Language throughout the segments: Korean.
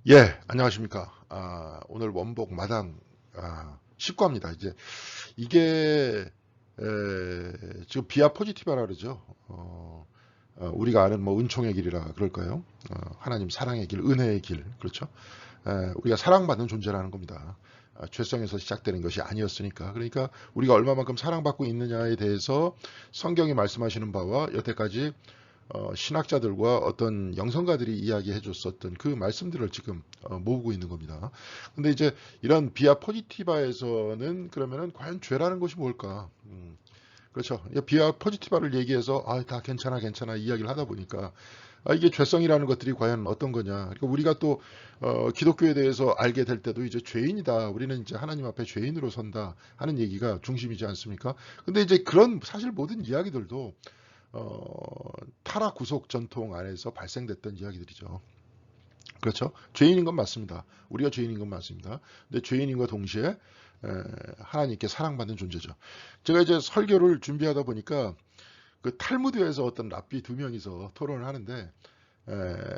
예, 안녕하십니까. 오늘 원복 마당 10과입니다. 이제 이게 지금 비아 포지티바라 그러죠. 우리가 아는 뭐 은총의 길이라 그럴까요? 하나님 사랑의 길, 은혜의 길, 그렇죠? 우리가 사랑받는 존재라는 겁니다. 죄성에서 시작되는 것이 아니었으니까. 그러니까 우리가 얼마만큼 사랑받고 있느냐에 대해서 성경이 말씀하시는 바와 여태까지 신학자들과 어떤 영성가들이 이야기해 줬었던 그 말씀들을 지금 모으고 있는 겁니다. 근데 이제 이런 비아 포지티바에서는 그러면은 과연 죄라는 것이 뭘까? 그렇죠. 비아 포지티바를 얘기해서 다 괜찮아 괜찮아 이야기를 하다 보니까 이게 죄성이라는 것들이 과연 어떤 거냐. 그러니까 우리가 또 기독교에 대해서 알게 될 때도 이제 죄인이다. 우리는 이제 하나님 앞에 죄인으로 선다 하는 얘기가 중심이지 않습니까? 근데 이제 그런 사실 모든 이야기들도 타락 구속 전통 안에서 발생됐던 이야기들이죠. 그렇죠? 죄인인 건 맞습니다. 우리가 죄인인 건 맞습니다. 근데 죄인인과 동시에 하나님께 사랑받는 존재죠. 제가 이제 설교를 준비하다 보니까 그 탈무드에서 어떤 랍비 두 명이서 토론을 하는데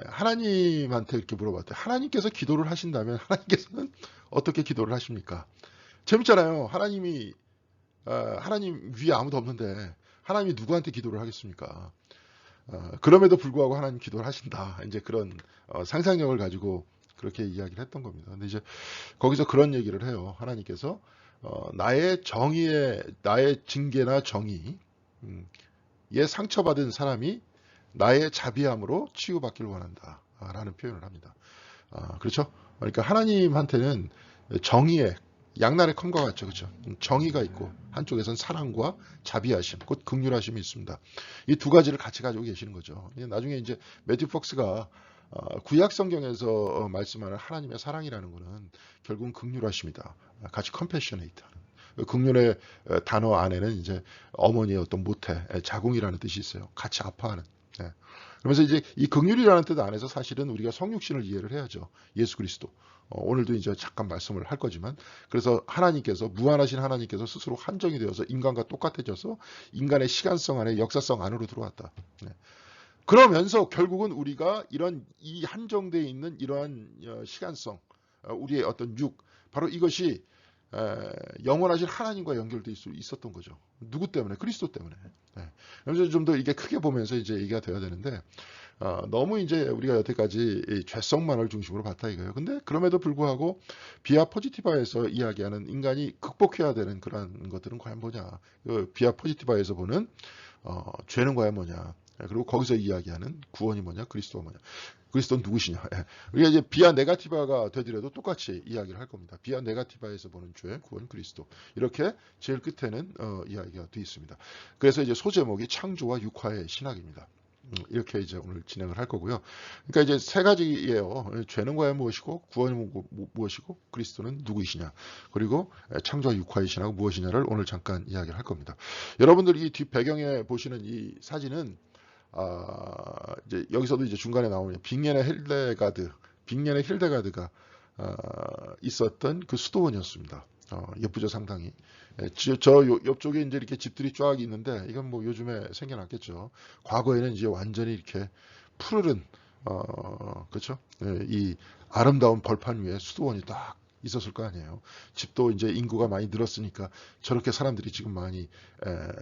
하나님한테 이렇게 물어봤대요. 하나님께서 기도를 하신다면 하나님께서는 어떻게 기도를 하십니까? 재밌잖아요. 하나님 위에 아무도 없는데 하나님이 누구한테 기도를 하겠습니까? 그럼에도 불구하고 하나님 기도를 하신다. 이제 그런 상상력을 가지고 그렇게 이야기를 했던 겁니다. 근데 이제 거기서 그런 얘기를 해요. 하나님께서 나의 징계나 정의에 상처받은 사람이 나의 자비함으로 치유받기를 원한다. 라는 표현을 합니다. 그렇죠? 그러니까 하나님한테는 정의의 양날의 검과 같죠. 그렇죠? 정의가 있고 한쪽에선 사랑과 자비하심, 곧 긍휼하심이 있습니다. 이 두 가지를 같이 가지고 계시는 거죠. 나중에 이제 매튜 폭스가 구약 성경에서 말씀하는 하나님의 사랑이라는 것은 결국은 긍휼하심이다. 같이 compassionate 하는. 긍휼의 단어 안에는 이제 어머니의 어떤 모태, 자궁이라는 뜻이 있어요. 같이 아파하는. 예. 그러면서 이제 이 긍휼이라는 뜻 안에서 사실은 우리가 성육신을 이해를 해야죠. 예수 그리스도. 오늘도 이제 잠깐 말씀을 할 거지만, 그래서 하나님께서, 무한하신 하나님께서 스스로 한정이 되어서 인간과 똑같아져서 인간의 시간성 안에 역사성 안으로 들어왔다. 네. 그러면서 결국은 우리가 이 한정되어 있는 이러한 시간성, 우리의 어떤 바로 이것이 영원하신 하나님과 연결되어 있었던 거죠. 누구 때문에? 그리스도 때문에. 네. 그래서 좀 더 이게 크게 보면서 이제 얘기가 돼야 되는데, 너무 이제 우리가 여태까지 이 죄성만을 중심으로 봤다 이거예요. 근데 그럼에도 불구하고 비아 포지티바에서 이야기하는 인간이 극복해야 되는 그런 것들은 과연 뭐냐? 그 비아 포지티바에서 보는 죄는 과연 뭐냐? 그리고 거기서 이야기하는 구원이 뭐냐? 그리스도가 뭐냐? 그리스도는 누구시냐? 우리가 이제 비아 네가티바가 되더라도 똑같이 이야기를 할 겁니다. 비아 네가티바에서 보는 죄, 구원, 그리스도. 이렇게 제일 끝에는 이야기가 되어 있습니다. 그래서 이제 소제목이 창조와 육화의 신학입니다. 이렇게 이제 오늘 진행을 할 거고요. 그러니까 이제 세 가지예요. 죄는 과연 무엇이고, 구원은 무엇이고, 그리스도는 누구이시냐, 그리고 창조와 육화의 신학은 무엇이냐를 오늘 잠깐 이야기를 할 겁니다. 여러분들이 이 뒷 배경에 보시는 이 사진은 이제 여기서도 이제 중간에 나오는 빅년의 힐데가드가 있었던 그 수도원이었습니다. 예쁘죠, 상당히. 저 옆쪽에 이제 이렇게 집들이 쫙 있는데 이건 뭐 요즘에 생겨났겠죠. 과거에는 이제 완전히 이렇게 푸르른 그렇죠? 이 아름다운 벌판 위에 수도원이 딱 있었을 거 아니에요. 집도 이제 인구가 많이 늘었으니까 저렇게 사람들이 지금 많이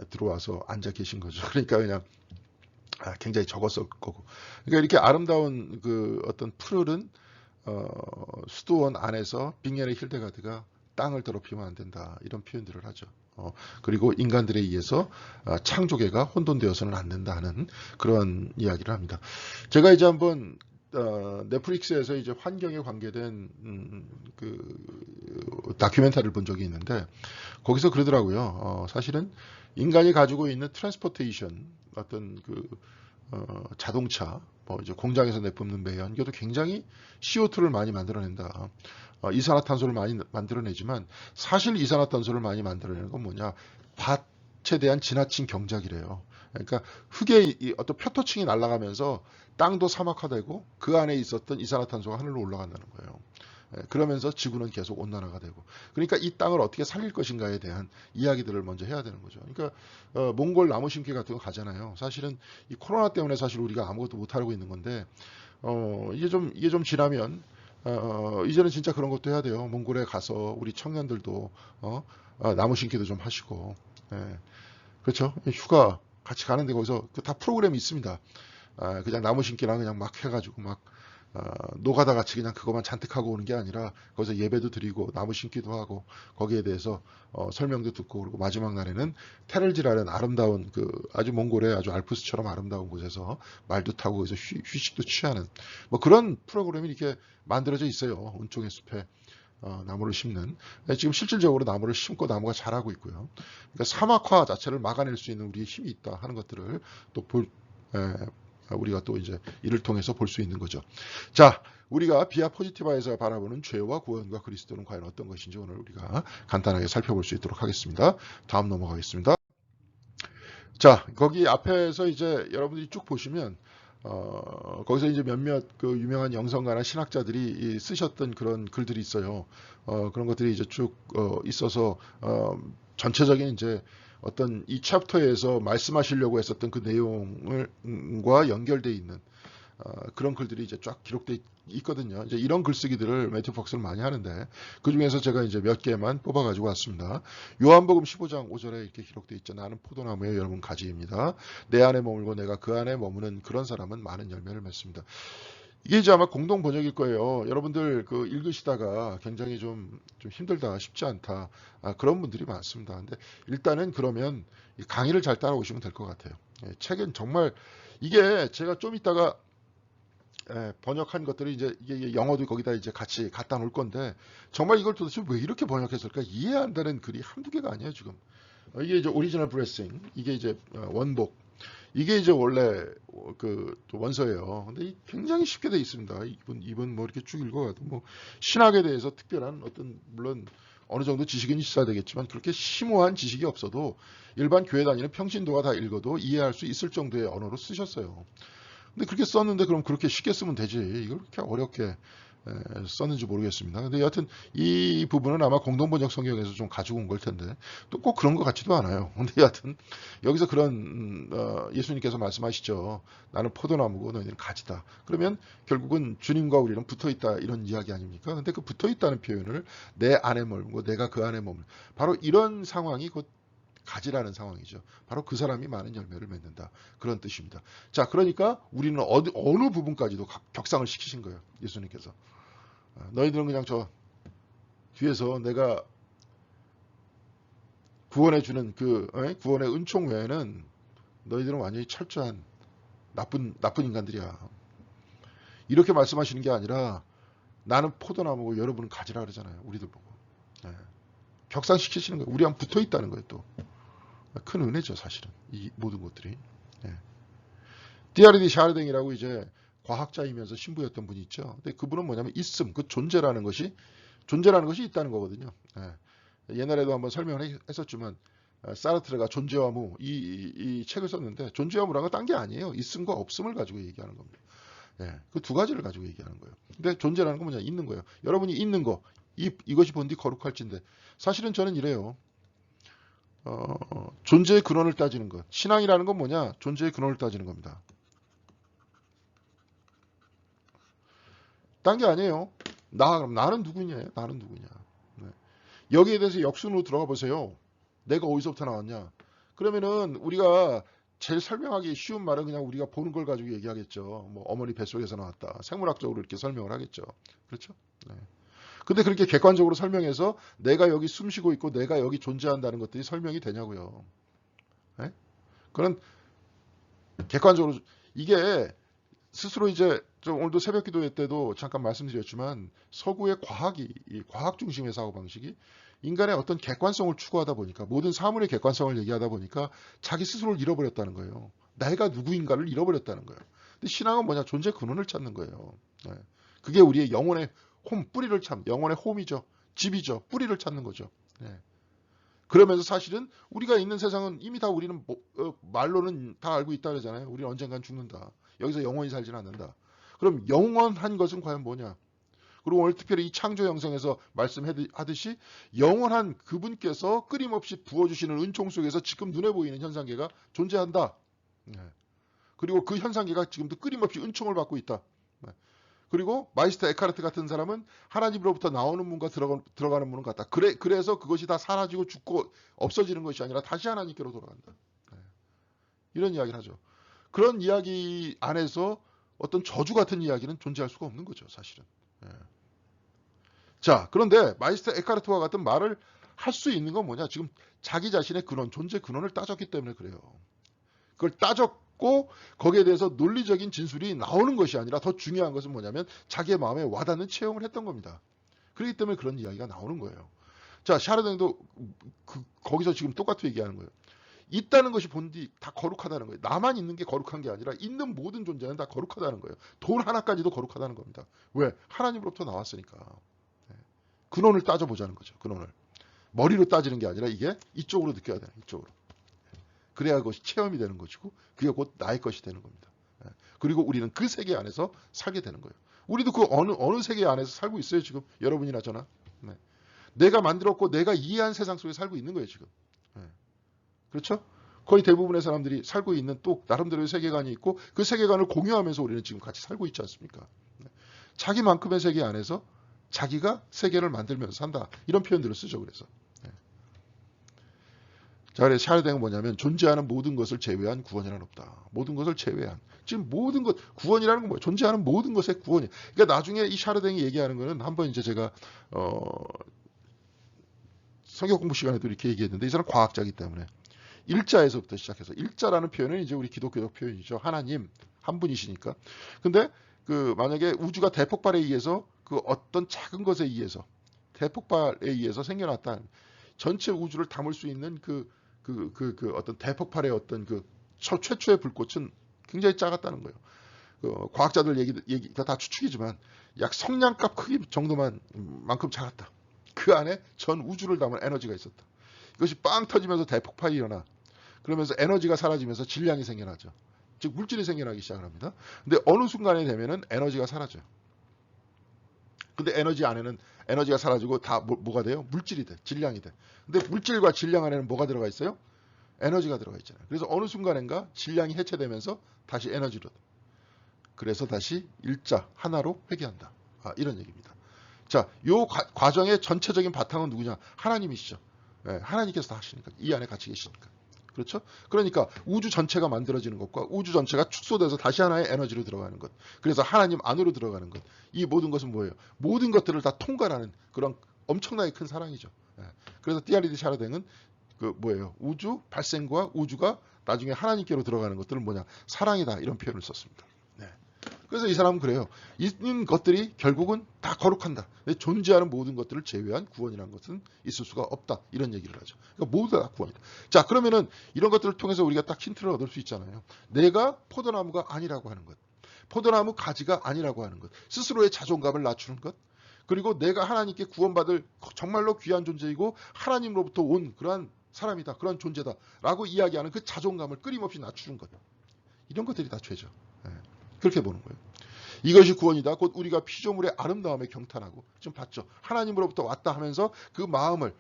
들어와서 앉아 계신 거죠. 그러니까 그냥 굉장히 적었을 거고. 그러니까 이렇게 아름다운 그 어떤 푸르른 수도원 안에서 빅년의 힐데가드가 땅을 더럽히면 안 된다. 이런 표현들을 하죠. 그리고 인간들에 의해서 창조계가 혼돈되어서는 안 된다는 그런 이야기를 합니다. 제가 이제 한번 넷플릭스에서 이제 환경에 관계된 그 다큐멘터리를 본 적이 있는데 거기서 그러더라고요. 사실은 인간이 가지고 있는 트랜스포테이션 어떤 그 자동차, 뭐 이제 공장에서 내뿜는 매연, 이것도 굉장히 CO2를 많이 만들어낸다. 이산화탄소를 많이 만들어내지만 사실 이산화탄소를 많이 만들어내는 건 뭐냐? 밭에 대한 지나친 경작이래요. 그러니까 흙의 어떤 표토층이 날아가면서 땅도 사막화되고 그 안에 있었던 이산화탄소가 하늘로 올라간다는 거예요. 그러면서 지구는 계속 온난화가 되고, 그러니까 이 땅을 어떻게 살릴 것인가에 대한 이야기들을 먼저 해야 되는 거죠. 그러니까 몽골 나무 심기 같은 거 가잖아요. 사실은 이 코로나 때문에 사실 우리가 아무것도 못 하고 있는 건데 이게 좀 지나면 이제는 진짜 그런 것도 해야 돼요. 몽골에 가서 우리 청년들도 나무 심기도 좀 하시고, 예, 그렇죠? 휴가 같이 가는데 거기서 그 다 프로그램이 있습니다. 그냥 나무 심기랑 그냥 막 해가지고 막 노가다 같이 그냥 그것만 잔뜩 하고 오는 게 아니라 거기서 예배도 드리고 나무 심기도 하고 거기에 대해서 설명도 듣고, 그리고 마지막 날에는 테를지라는 아름다운 그 아주 몽골의 아주 알프스처럼 아름다운 곳에서 말도 타고 거기서 휴식도 취하는 뭐 그런 프로그램이 이렇게 만들어져 있어요. 은총의 숲에 나무를 심는. 지금 실질적으로 나무를 심고 나무가 자라고 있고요. 그러니까 사막화 자체를 막아낼 수 있는 우리의 힘이 있다 하는 것들을 또 우리가 또 이제 이를 통해서 볼 수 있는 거죠. 자, 우리가 비아 포지티바에서 바라보는 죄와 구원과 그리스도는 과연 어떤 것인지 오늘 우리가 간단하게 살펴볼 수 있도록 하겠습니다. 다음 넘어가겠습니다. 자, 거기 앞에서 이제 여러분들이 쭉 보시면 거기서 이제 몇몇 그 유명한 영성가나 신학자들이 쓰셨던 그런 글들이 있어요. 그런 것들이 이제 쭉 있어서 전체적인 이제 어떤 이 챕터에서 말씀하시려고 했었던 그 내용과 연결되어 있는 그런 글들이 이제 쫙 기록되어 있거든요. 이제 이런 글쓰기들을 매튜 벅스는 많이 하는데 그 중에서 제가 이제 몇 개만 뽑아가지고 왔습니다. 요한복음 15장 5절에 이렇게 기록되어 있죠. 나는 포도나무에 여러분 가지입니다. 내 안에 머물고 내가 그 안에 머무는 그런 사람은 많은 열매를 맺습니다. 이게 이제 아마 공동 번역일 거예요. 여러분들 그 읽으시다가 굉장히 좀 힘들다, 쉽지 않다, 그런 분들이 많습니다. 근데 일단은 그러면 강의를 잘 따라오시면 될 것 같아요. 책은 정말 이게 제가 좀 이따가 번역한 것들이 이제 이게 영어도 거기다 이제 같이 갖다 놓을 건데 정말 이걸 도대체 왜 이렇게 번역했을까 이해한다는 글이 한두 개가 아니에요 지금. 이게 이제 오리지널 브레싱, 이게 이제 원복, 이게 이제 원래 그 원서예요. 근데 굉장히 쉽게 돼 있습니다. 이분 뭐 이렇게 쭉 읽어가도 뭐 신학에 대해서 특별한 어떤 물론 어느 정도 지식은 있어야 되겠지만 그렇게 심오한 지식이 없어도 일반 교회 다니는 평신도가 다 읽어도 이해할 수 있을 정도의 언어로 쓰셨어요. 근데 그렇게 썼는데 그럼 그렇게 쉽게 쓰면 되지. 이걸 그렇게 어렵게 썼는지 모르겠습니다. 근데 여하튼 이 부분은 아마 공동번역 성경에서 좀 가지고 온 걸 텐데 또 꼭 그런 것 같지도 않아요. 근데 여하튼 여기서 그런 예수님께서 말씀하시죠. 나는 포도나무고 너희는 가지다. 그러면 결국은 주님과 우리는 붙어있다 이런 이야기 아닙니까? 근데 그 붙어있다는 표현을 내 안에 머물고 내가 그 안에 머물, 바로 이런 상황이 곧 가지라는 상황이죠. 바로 그 사람이 많은 열매를 맺는다. 그런 뜻입니다. 자, 그러니까 우리는 어느 부분까지도 격상을 시키신 거예요. 예수님께서. 너희들은 그냥 저 뒤에서 내가 구원해주는 그 구원의 은총 외에는 너희들은 완전히 철저한 나쁜 인간들이야. 이렇게 말씀하시는 게 아니라 나는 포도나무고 여러분은 가지라 그러잖아요. 우리들 보고. 격상시키시는 거예요. 우리랑 붙어 있다는 거예요. 또 큰 은혜죠, 사실은. 이 모든 것들이. 디아르디 샤르댕이라고 이제 과학자이면서 신부였던 분이 있죠. 근데 그분은 뭐냐면 있음, 그 존재라는 것이 있다는 거거든요. 옛날에도 한번 설명을 했었지만 사르트르가 존재와 무 이 책을 썼는데 존재와 무라는 건 딴 게 아니에요. 있음과 없음을 가지고 얘기하는 겁니다. 그 두 가지를 가지고 얘기하는 거예요. 근데 존재라는 건 뭐냐? 있는 거예요. 여러분이 있는 거, 이것이 본디 거룩할진데 사실은 저는 이래요. 존재의 근원을 따지는 것. 신앙이라는 건 뭐냐? 존재의 근원을 따지는 겁니다. 딴 게 아니에요. 나는 누구냐? 나는 누구냐? 여기에 대해서 역순으로 들어가 보세요. 내가 어디서부터 나왔냐? 그러면은 우리가 제일 설명하기 쉬운 말은 그냥 우리가 보는 걸 가지고 얘기하겠죠. 뭐 어머니 뱃속에서 나왔다. 생물학적으로 이렇게 설명을 하겠죠. 그렇죠? 근데 그렇게 객관적으로 설명해서 내가 여기 숨쉬고 있고 내가 여기 존재한다는 것들이 설명이 되냐고요. 그런 객관적으로 이게 스스로 이제 오늘도 새벽 기도회 때도 잠깐 말씀드렸지만 서구의 과학 중심의 사고 방식이 인간의 어떤 객관성을 추구하다 보니까 모든 사물의 객관성을 얘기하다 보니까 자기 스스로를 잃어버렸다는 거예요. 내가 누구인가를 잃어버렸다는 거예요. 근데 신앙은 뭐냐? 존재 근원을 찾는 거예요. 그게 우리의 영혼의 뿌리를 영혼의 홈이죠. 집이죠. 뿌리를 찾는 거죠. 그러면서 사실은 우리가 있는 세상은 이미 다 우리는 말로는 다 알고 있다 그러잖아요. 우리는 언젠간 죽는다. 여기서 영원히 살지는 않는다. 그럼 영원한 것은 과연 뭐냐? 그리고 오늘 특별히 이 창조 형성에서 말씀하듯이 영원한 그분께서 끊임없이 부어주시는 은총 속에서 지금 눈에 보이는 현상계가 존재한다. 그리고 그 현상계가 지금도 끊임없이 은총을 받고 있다. 그리고 마이스터 에카르트 같은 사람은 하나님으로부터 나오는 문과 들어가는 문은 같다. 그래서 그것이 다 사라지고 죽고 없어지는 것이 아니라 다시 하나님께로 돌아간다. 네. 이런 이야기를 하죠. 그런 이야기 안에서 어떤 저주 같은 이야기는 존재할 수가 없는 거죠, 사실은. 네. 자, 그런데 마이스터 에카르트와 같은 말을 할 수 있는 건 뭐냐? 지금 자기 자신의 근원, 존재 근원을 따졌기 때문에 그래요. 그걸 따졌고 거기에 대해서 논리적인 진술이 나오는 것이 아니라 더 중요한 것은 뭐냐면 자기의 마음에 와닿는 체험을 했던 겁니다. 그렇기 때문에 그런 이야기가 나오는 거예요. 자, 샤르댕도 거기서 지금 똑같이 얘기하는 거예요. 있다는 것이 본디 다 거룩하다는 거예요. 나만 있는 게 거룩한 게 아니라 있는 모든 존재는 다 거룩하다는 거예요. 돌 하나까지도 거룩하다는 겁니다. 왜? 하나님으로부터 나왔으니까. 근원을 따져보자는 거죠. 근원을. 머리로 따지는 게 아니라 이게 이쪽으로 느껴야 되는, 이쪽으로. 그래야 그것이 체험이 되는 것이고 그게 곧 나의 것이 되는 겁니다. 그리고 우리는 그 세계 안에서 살게 되는 거예요. 우리도 그 어느 세계 안에서 살고 있어요. 지금 여러분이나 저나. 내가 만들었고 내가 이해한 세상 속에 살고 있는 거예요. 지금. 그렇죠? 거의 대부분의 사람들이 살고 있는 또 나름대로의 세계관이 있고 그 세계관을 공유하면서 우리는 지금 같이 살고 있지 않습니까? 자기만큼의 세계 안에서 자기가 세계를 만들면서 산다. 이런 표현들을 쓰죠. 그래서. 자, 그래서 샤르댕은 뭐냐면 존재하는 모든 것을 제외한 구원이란 없다. 모든 것을 제외한. 지금 모든 것, 구원이라는 건 뭐예요? 존재하는 모든 것의 구원이. 그러니까 나중에 이 샤르댕이 얘기하는 거는 한번 이제 제가 성경 공부 시간에도 이렇게 얘기했는데 이 사람 과학자이기 때문에 일자에서부터 시작해서 일자라는 표현은 이제 우리 기독교적 표현이죠. 하나님 한 분이시니까. 근데 그 만약에 우주가 대폭발에 의해서 그 어떤 작은 것에 의해서 대폭발에 의해서 생겨났다. 전체 우주를 담을 수 있는 그 어떤 대폭발의 어떤 그 최초의 불꽃은 굉장히 작았다는 거예요. 과학자들 얘기가 다 추측이지만 약 성냥갑 크기 정도만큼 작았다. 그 안에 전 우주를 담은 에너지가 있었다. 이것이 빵 터지면서 대폭발이 일어나. 그러면서 에너지가 사라지면서 질량이 생겨나죠. 즉 물질이 생겨나기 시작을 합니다. 근데 어느 순간에 되면은 에너지가 사라져요. 근데 에너지 안에는 에너지가 사라지고 다 뭐가 돼요? 물질이 돼. 질량이 돼. 근데 물질과 질량 안에는 뭐가 들어가 있어요? 에너지가 들어가 있잖아요. 그래서 어느 순간인가 질량이 해체되면서 다시 에너지로. 그래서 다시 일자 하나로 회귀한다. 이런 얘기입니다. 자, 요 과정의 전체적인 바탕은 누구냐? 하나님이시죠. 네, 하나님께서 다 하시니까. 이 안에 같이 계시니까. 그렇죠? 그러니까 우주 전체가 만들어지는 것과 우주 전체가 축소돼서 다시 하나의 에너지로 들어가는 것. 그래서 하나님 안으로 들어가는 것. 이 모든 것은 뭐예요? 모든 것들을 다 통과하는 그런 엄청나게 큰 사랑이죠. 그래서 띠아리드 샤르댕은 그 뭐예요? 우주 발생과 우주가 나중에 하나님께로 들어가는 것들은 뭐냐? 사랑이다. 이런 표현을 썼습니다. 그래서 이 사람은 그래요. 있는 것들이 결국은 다 거룩한다. 존재하는 모든 것들을 제외한 구원이라는 것은 있을 수가 없다. 이런 얘기를 하죠. 그러니까 모두 다 구원이다. 자, 그러면은 이런 것들을 통해서 우리가 딱 힌트를 얻을 수 있잖아요. 내가 포도나무가 아니라고 하는 것. 포도나무 가지가 아니라고 하는 것. 스스로의 자존감을 낮추는 것. 그리고 내가 하나님께 구원받을 정말로 귀한 존재이고 하나님으로부터 온 그러한 사람이다. 그런 존재다. 라고 이야기하는 그 자존감을 끊임없이 낮추는 것. 이런 것들이 다 죄죠. 그렇게 보는 거예요. 이것이 구원이다. 곧 우리가 피조물의 아름다움에 경탄하고 지금 봤죠. 하나님으로부터 왔다 하면서 그 마음을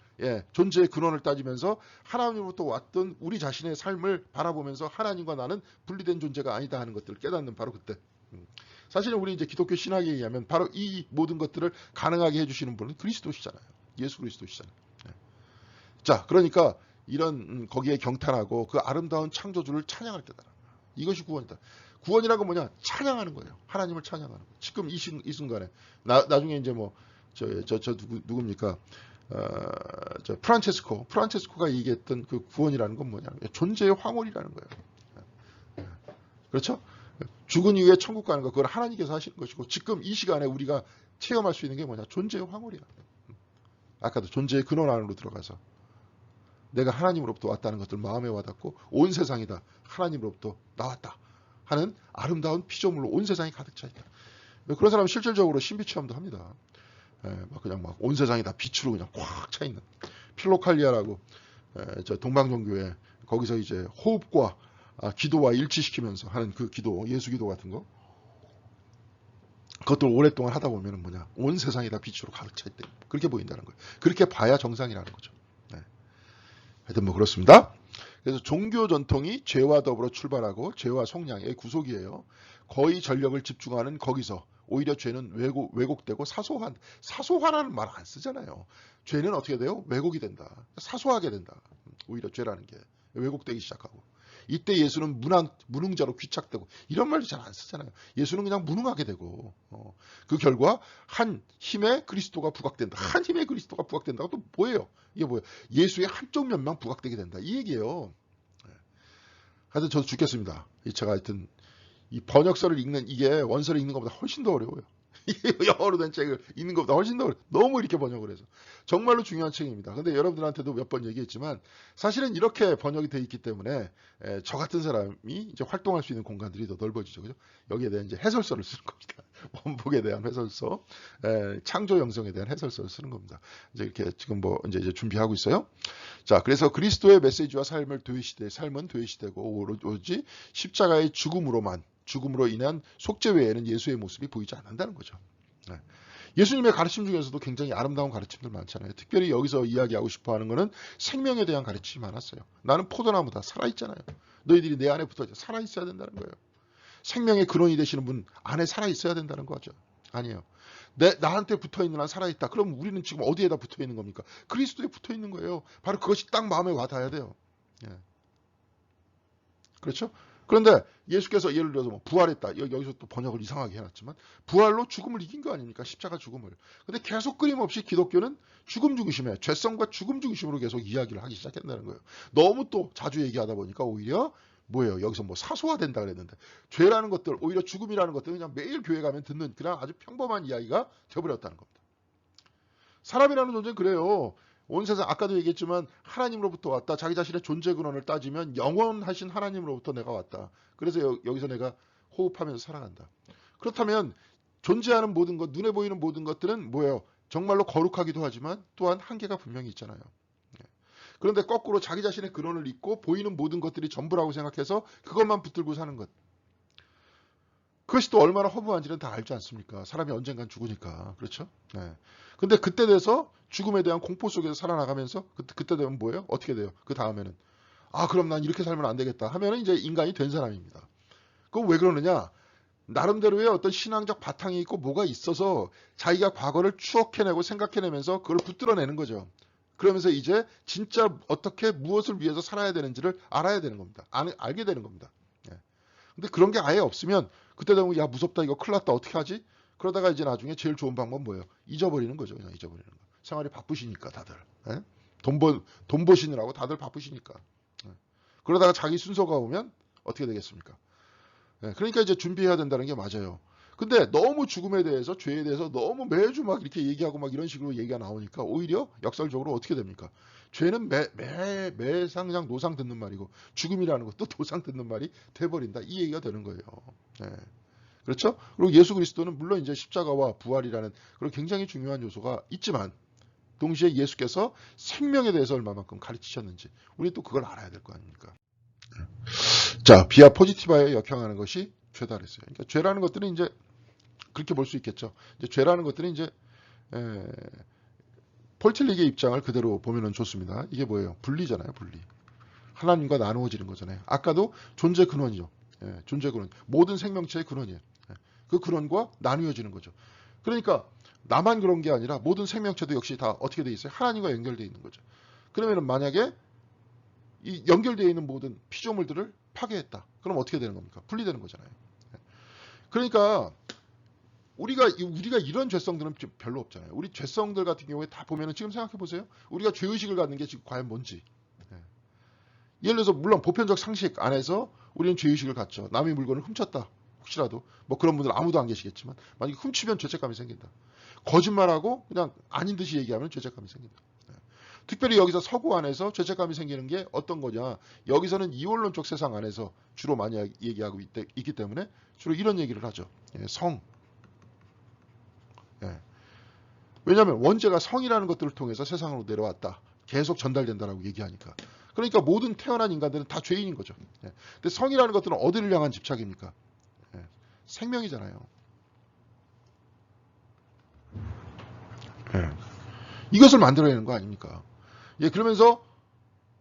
존재의 근원을 따지면서 하나님으로부터 왔던 우리 자신의 삶을 바라보면서 하나님과 나는 분리된 존재가 아니다 하는 것들을 깨닫는 바로 그때. 사실은 우리 이제 기독교 신학에 의하면 바로 이 모든 것들을 가능하게 해주시는 분은 그리스도시잖아요. 예수 그리스도시잖아요. 자, 그러니까 이런 거기에 경탄하고 그 아름다운 창조주를 찬양할 때다. 이것이 구원이다. 구원이라는 건 뭐냐? 찬양하는 거예요. 하나님을 찬양하는 거예요. 지금 이 순간에. 나중에 이제 뭐, 누굽니까? 프란체스코가 얘기했던 그 구원이라는 건 뭐냐? 존재의 황홀이라는 거예요. 그렇죠? 죽은 이후에 천국 가는 거, 그걸 하나님께서 하시는 것이고, 지금 이 시간에 우리가 체험할 수 있는 게 뭐냐? 존재의 황홀이야. 아까도 존재의 근원 안으로 들어가서. 내가 하나님으로부터 왔다는 것들 마음에 와닿고, 온 세상이다. 하나님으로부터 나왔다. 하는 아름다운 피조물로 온 세상이 가득 차 있다. 그런 사람은 실질적으로 신비 체험도 합니다. 그냥 막 온 세상이 다 빛으로 그냥 꽉 차 있는 필로칼리아라고 저 동방종교에 거기서 이제 호흡과 기도와 일치시키면서 하는 그 기도, 예수 기도 같은 거. 그것들 오랫동안 하다 보면은 뭐냐, 온 세상이 다 빛으로 가득 차 있대. 그렇게 보인다는 거예요. 그렇게 봐야 정상이라는 거죠. 하여튼 뭐 그렇습니다. 그래서 종교 전통이 죄와 더불어 출발하고 죄와 속량의 구속이에요. 거의 전력을 집중하는 거기서 오히려 죄는 왜곡되고 사소하라는 말 안 쓰잖아요. 죄는 어떻게 돼요? 왜곡이 된다. 사소하게 된다. 오히려 죄라는 게 왜곡되기 시작하고. 이때 예수는 무능자로 귀착되고 이런 말도 잘 안 쓰잖아요. 예수는 그냥 무능하게 되고 그 결과 한 힘의 그리스도가 부각된다. 한 힘의 그리스도가 부각된다가 또 뭐예요? 이게 뭐예요? 예수의 한쪽 면만 부각되게 된다. 이 얘기예요. 하여튼 저도 죽겠습니다. 제가 하여튼 이 번역서를 읽는 이게 원서를 읽는 것보다 훨씬 더 어려워요. 영어로 된 책을 읽는 것보다 훨씬 더 어려워요. 너무 이렇게 번역을 해서. 정말로 중요한 책입니다. 근데 여러분들한테도 몇 번 얘기했지만 사실은 이렇게 번역이 돼 있기 때문에 저 같은 사람이 이제 활동할 수 있는 공간들이 더 넓어지죠. 그죠? 여기에 대한 이제 해설서를 쓰는 겁니다. 원복에 대한 해설서, 창조 영성에 대한 해설서를 쓰는 겁니다. 이제 이렇게 지금 뭐 이제 준비하고 있어요. 자, 그래서 그리스도의 메시지와 삶은 도외시되고 오로지 십자가의 죽음으로 인한 속죄 외에는 예수의 모습이 보이지 않는다는 거죠. 네. 예수님의 가르침 중에서도 굉장히 아름다운 가르침들 많잖아요. 특별히 여기서 이야기하고 싶어하는 것은 생명에 대한 가르침이 많았어요. 나는 포도나무다. 살아있잖아요. 너희들이 내 안에 붙어 살아있어야 된다는 거예요. 생명의 근원이 되시는 분 안에 살아있어야 된다는 거죠. 아니에요. 나한테 붙어있는 한 살아있다. 그럼 우리는 지금 어디에다 붙어있는 겁니까? 그리스도에 붙어있는 거예요. 바로 그것이 딱 마음에 와닿아야 돼요. 예. 그렇죠? 그런데 예수께서 예를 들어서 뭐 부활했다. 여기서 또 번역을 이상하게 해놨지만 부활로 죽음을 이긴 거 아닙니까? 십자가 죽음을. 근데 계속 끊임없이 기독교는 죽음 중심에 죄성과 죽음 중심으로 계속 이야기를 하기 시작했다는 거예요. 너무 또 자주 얘기하다 보니까 오히려 뭐예요? 여기서 뭐 사소화된다 그랬는데 죄라는 것들 오히려 죽음이라는 것들은 그냥 매일 교회 가면 듣는 그냥 아주 평범한 이야기가 되어버렸다는 겁니다. 사람이라는 존재는 그래요. 온 세상 아까도 얘기했지만 하나님으로부터 왔다. 자기 자신의 존재 근원을 따지면 영원하신 하나님으로부터 내가 왔다. 그래서 여기서 내가 호흡하면서 살아간다. 그렇다면 존재하는 모든 것, 눈에 보이는 모든 것들은 뭐예요? 정말로 거룩하기도 하지만 또한 한계가 분명히 있잖아요. 그런데 거꾸로 자기 자신의 근원을 잊고 보이는 모든 것들이 전부라고 생각해서 그것만 붙들고 사는 것. 그것이 또 얼마나 허무한지는 다 알지 않습니까? 사람이 언젠간 죽으니까. 그렇죠? 네. 근데 그때 돼서 죽음에 대한 공포 속에서 살아나가면서 그때 되면 뭐예요? 어떻게 돼요? 그 다음에는 그럼 난 이렇게 살면 안 되겠다 하면은 이제 인간이 된 사람입니다. 그럼 왜 그러느냐? 나름대로의 어떤 신앙적 바탕이 있고 뭐가 있어서 자기가 과거를 추억해내고 생각해내면서 그걸 붙들어내는 거죠. 그러면서 이제 진짜 어떻게 무엇을 위해서 살아야 되는지를 알아야 되는 겁니다. 알게 되는 겁니다. 예. 근데 그런 게 아예 없으면 그때 되면 야 무섭다 이거 큰일 났다 어떻게 하지? 그러다가 이제 나중에 제일 좋은 방법은 뭐예요? 잊어버리는 거죠. 그냥 잊어버리는 거. 생활이 바쁘시니까 다들. 예? 돈 버시느라고 다들 바쁘시니까. 예. 그러다가 자기 순서가 오면 어떻게 되겠습니까? 예. 그러니까 이제 준비해야 된다는 게 맞아요. 근데 너무 죽음에 대해서 죄에 대해서 너무 매주 막 이렇게 얘기하고 막 이런 식으로 얘기가 나오니까 오히려 역설적으로 어떻게 됩니까? 죄는 매상 그냥 노상 듣는 말이고 죽음이라는 것도 노상 듣는 말이 돼버린다. 이 얘기가 되는 거예요. 예. 그렇죠? 그리고 예수 그리스도는 물론 이제 십자가와 부활이라는 그런 굉장히 중요한 요소가 있지만 동시에 예수께서 생명에 대해서 얼마만큼 가르치셨는지 우리 또 그걸 알아야 될 거 아닙니까? 자, 비아 포지티바에 역행하는 것이 죄다 그랬어요. 그러니까 죄라는 것들은 이제 그렇게 볼 수 있겠죠. 이제 죄라는 것들은 이제 폴틸릭의 입장을 그대로 보면은 좋습니다. 이게 뭐예요? 분리잖아요, 분리. 하나님과 나누어지는 거잖아요. 아까도 존재 근원이죠. 존재 근원. 모든 생명체의 근원이에요. 그 근원과 나누어지는 거죠. 그러니까 나만 그런 게 아니라 모든 생명체도 역시 다 어떻게 돼 있어요? 하나님과 연결되어 있는 거죠. 그러면은 만약에 이 연결되어 있는 모든 피조물들을 파괴했다. 그럼 어떻게 되는 겁니까? 분리되는 거잖아요. 그러니까 우리가 이런 죄성들은 별로 없잖아요. 우리 죄성들 같은 경우에 다 보면은 지금 생각해 보세요. 우리가 죄의식을 갖는 게 지금 과연 뭔지. 예를 들어서 물론 보편적 상식 안에서 우리는 죄의식을 갖죠. 남의 물건을 훔쳤다. 혹시라도 뭐 그런 분들 아무도 안 계시겠지만 만약에 훔치면 죄책감이 생긴다. 거짓말하고 그냥 아닌 듯이 얘기하면 죄책감이 생긴다. 특별히 여기서 서구 안에서 죄책감이 생기는 게 어떤 거냐. 여기서는 이원론적 세상 안에서 주로 많이 얘기하고 있기 때문에 주로 이런 얘기를 하죠. 성. 왜냐하면 원죄가 성이라는 것들을 통해서 세상으로 내려왔다. 계속 전달된다라고 얘기하니까. 그러니까 모든 태어난 인간들은 다 죄인인 거죠. 근데 성이라는 것들은 어디를 향한 집착입니까? 생명이잖아요. 이것을 만들어내는 거 아닙니까? 그러면서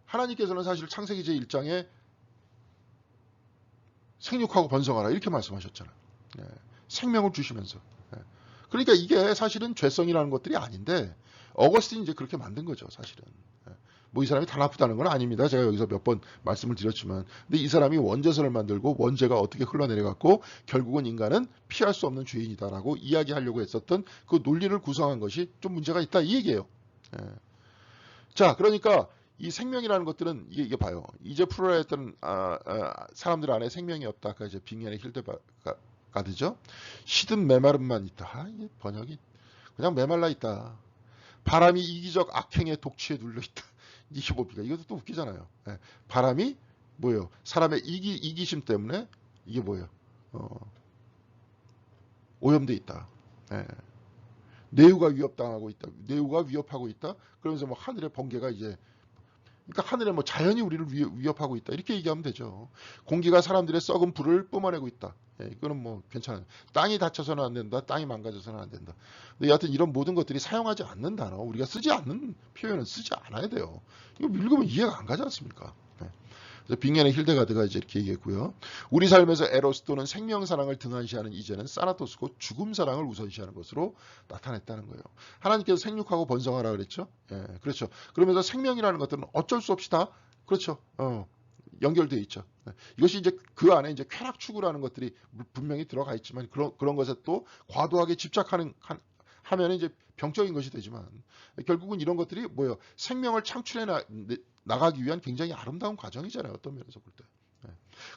하나님께서는 사실 창세기 제1장에 생육하고 번성하라 이렇게 말씀하셨잖아요. 생명을 주시면서. 그러니까 이게 사실은 죄성이라는 것들이 아닌데 어거스틴이 이제 그렇게 만든 거죠, 사실은. 뭐 이 사람이 다 나쁘다는 건 아닙니다. 제가 여기서 몇 번 말씀을 드렸지만, 근데 이 사람이 원죄선을 만들고 원죄가 어떻게 흘러내려갔고 결국은 인간은 피할 수 없는 죄인이다라고 이야기하려고 했었던 그 논리를 구성한 것이 좀 문제가 있다 이 얘기예요. 예. 자, 그러니까 이 생명이라는 것들은 이게 봐요. 이제 풀어야 했던 사람들 안에 생명이 없다. 아까 이제 빅년의 힐데가드죠. 시든 메마름만 있다. 이게 번역이 그냥 메말라 있다. 바람이 이기적 악행의 독취에 눌려 있다. 이게 뭡니까? 이것도 또 웃기잖아요. 예. 바람이 뭐예요? 사람의 이기심 때문에 이게 뭐예요? 오염돼 있다. 예. 내유가 위협당하고 있다. 내유가 위협하고 있다. 그러면서 뭐 하늘의 번개가 이제 그러니까 하늘에 뭐 자연이 우리를 위협하고 있다. 이렇게 얘기하면 되죠. 공기가 사람들의 썩은 불을 뿜어내고 있다. 예, 이거는 뭐 괜찮아요. 땅이 닫혀서는 안 된다. 땅이 망가져서는 안 된다. 근데 여하튼 이런 모든 것들이 사용하지 않는 단어, 우리가 쓰지 않는 표현은 쓰지 않아야 돼요. 이거 읽으면 이해가 안 가지 않습니까? 예. 그래서 빅년의 힐데가드가 이제 이렇게 얘기했고요. 우리 삶에서 에로스 또는 생명사랑을 등한시하는 이제는 사나토스고 죽음사랑을 우선시하는 것으로 나타냈다는 거예요. 하나님께서 생육하고 번성하라 그랬죠. 예, 그렇죠. 그러면서 생명이라는 것들은 어쩔 수 없이 다 그렇죠. 연결되어 있죠. 예, 이것이 이제 그 안에 이제 쾌락추구라는 것들이 분명히 들어가 있지만 그런 것에 또 과도하게 집착하는 하면 이제 병적인 것이 되지만 결국은 이런 것들이 뭐예요? 생명을 창출해 나가기 위한 굉장히 아름다운 과정이잖아요. 어떤 면에서 볼 때.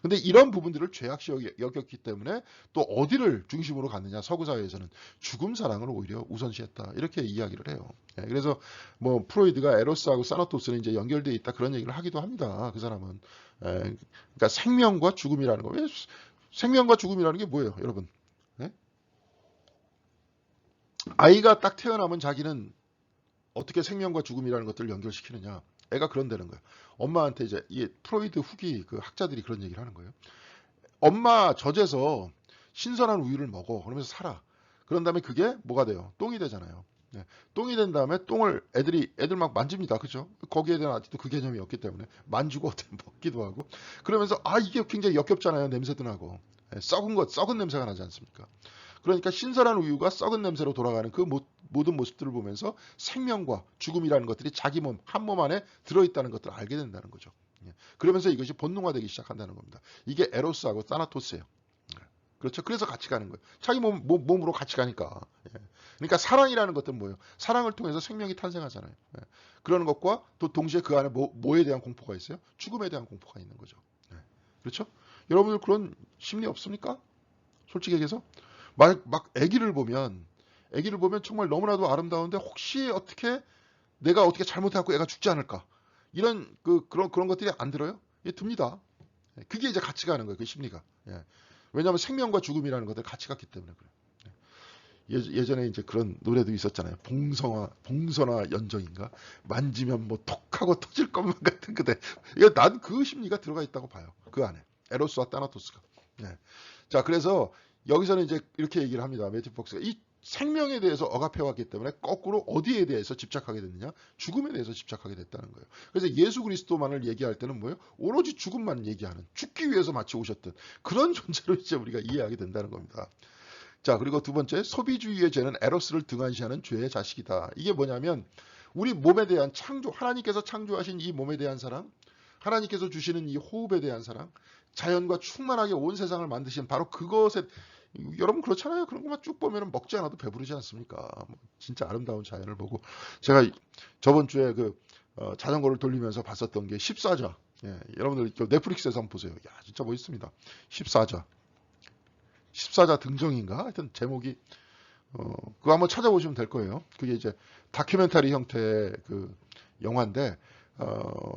근데 이런 부분들을 죄악시 여겼기 때문에 또 어디를 중심으로 갔느냐? 서구 사회에서는 죽음 사랑을 오히려 우선시했다. 이렇게 이야기를 해요. 그래서 뭐 프로이드가 에로스하고 사나토스는 이제 연결되어 있다 그런 얘기를 하기도 합니다. 그 사람은. 그러니까 생명과 죽음이라는 거. 왜 생명과 죽음이라는 게 뭐예요, 여러분? 아이가 딱 태어나면 자기는 어떻게 생명과 죽음이라는 것들을 연결시키느냐. 애가 그런다는 거예요. 엄마한테 이제 이 프로이드 후기 그 학자들이 그런 얘기를 하는 거예요. 엄마 젖에서 신선한 우유를 먹어. 그러면서 살아. 그런 다음에 그게 뭐가 돼요? 똥이 되잖아요. 네. 똥이 된 다음에 똥을 애들 막 만집니다. 그죠? 거기에 대한 아직도 그 개념이 없기 때문에 만지고 먹기도 하고. 그러면서 이게 굉장히 역겹잖아요. 냄새도 나고. 네. 썩은 냄새가 나지 않습니까? 그러니까 신선한 우유가 썩은 냄새로 돌아가는 그 모든 모습들을 보면서 생명과 죽음이라는 것들이 자기 몸, 한 몸 안에 들어있다는 것들을 알게 된다는 거죠. 그러면서 이것이 본능화되기 시작한다는 겁니다. 이게 에로스하고 타나토스예요. 그렇죠. 그래서 같이 가는 거예요. 자기 몸으로 같이 가니까. 그러니까 사랑이라는 것들은 뭐예요? 사랑을 통해서 생명이 탄생하잖아요. 그러는 것과 또 동시에 그 안에 뭐에 대한 공포가 있어요? 죽음에 대한 공포가 있는 거죠. 그렇죠? 여러분들 그런 심리 없습니까? 솔직히 얘기해서. 막 아기를 보면 정말 너무나도 아름다운데 혹시 내가 어떻게 잘못해갖고 애가 죽지 않을까 이런 그런 것들이 안 들어요? 예, 듭니다. 그게 이제 같이 가는 거예요. 그 심리가. 왜냐하면 생명과 죽음이라는 것들 같이 갔기 때문에 그래요. 예전에 이제 그런 노래도 있었잖아요. 봉선화 연정인가 만지면 뭐 톡하고 터질 것만 같은 그대. 난 그 심리가 들어가 있다고 봐요. 그 안에 에로스와 타나토스가. 자, 그래서 여기서는 이제 이렇게 얘기를 합니다. 매튜 폭스가 이 생명에 대해서 억압해왔기 때문에 거꾸로 어디에 대해서 집착하게 됐느냐? 죽음에 대해서 집착하게 됐다는 거예요. 그래서 예수 그리스도만을 얘기할 때는 뭐예요? 오로지 죽음만 얘기하는, 죽기 위해서 마치 오셨던 그런 존재로 이제 우리가 이해하게 된다는 겁니다. 자, 그리고 두 번째, 소비주의의 죄는 에로스를 등한시하는 죄의 자식이다. 이게 뭐냐면 우리 몸에 대한 창조, 하나님께서 창조하신 이 몸에 대한 사랑, 하나님께서 주시는 이 호흡에 대한 사랑, 자연과 충만하게 온 세상을 만드신 바로 그것에 여러분 그렇잖아요. 그런 것만 쭉 보면 먹지 않아도 배부르지 않습니까? 진짜 아름다운 자연을 보고 제가 저번 주에 자전거를 돌리면서 봤었던 게 14자. 여러분들 넷플릭스에서 한번 보세요. 야, 진짜 멋있습니다. 14자. 14자 등정인가? 하여튼 제목이 그거 한번 찾아보시면 될 거예요. 그게 이제 다큐멘터리 형태의 그 영화인데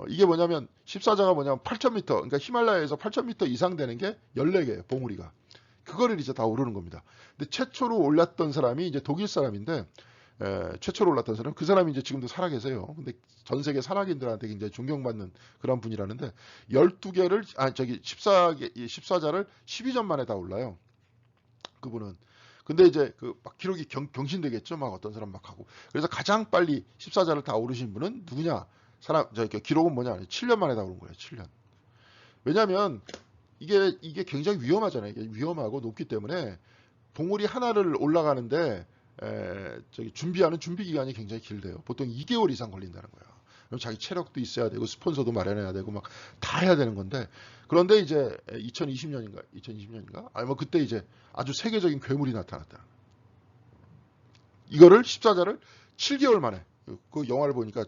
이게 뭐냐면 14자가 뭐냐면 8,000m, 그러니까 히말라야에서 8,000m 이상 되는 게 14개예요, 봉우리가. 그거를 이제 다 오르는 겁니다. 근데 최초로 올랐던 사람이 이제 독일 사람인데 최초로 올랐던 사람, 그 사람이 이제 지금도 살아계세요. 근데 전 세계 산악인들한테 굉장히 존경받는 그런 분이라는데 12개를 14자를 12전 만에 다 올라요. 그분은. 근데 이제 막 기록이 경신되겠죠. 막 어떤 사람 막 하고. 그래서 가장 빨리 14자를 다 오르신 분은 누구냐? 기록은 뭐냐? 7년 만에 다 오른 거예요. 7년. 왜냐면 이게 굉장히 위험하잖아요. 이게 위험하고 높기 때문에 봉우리 하나를 올라가는데 저기 준비하는 준비 기간이 굉장히 길대요. 보통 2개월 이상 걸린다는 거예요. 그럼 자기 체력도 있어야 되고 스폰서도 마련해야 되고 막 다 해야 되는 건데, 그런데 이제 2020년인가? 아니 뭐 그때 이제 아주 세계적인 괴물이 나타났다. 이거를 14자를 7개월 만에, 그 영화를 보니까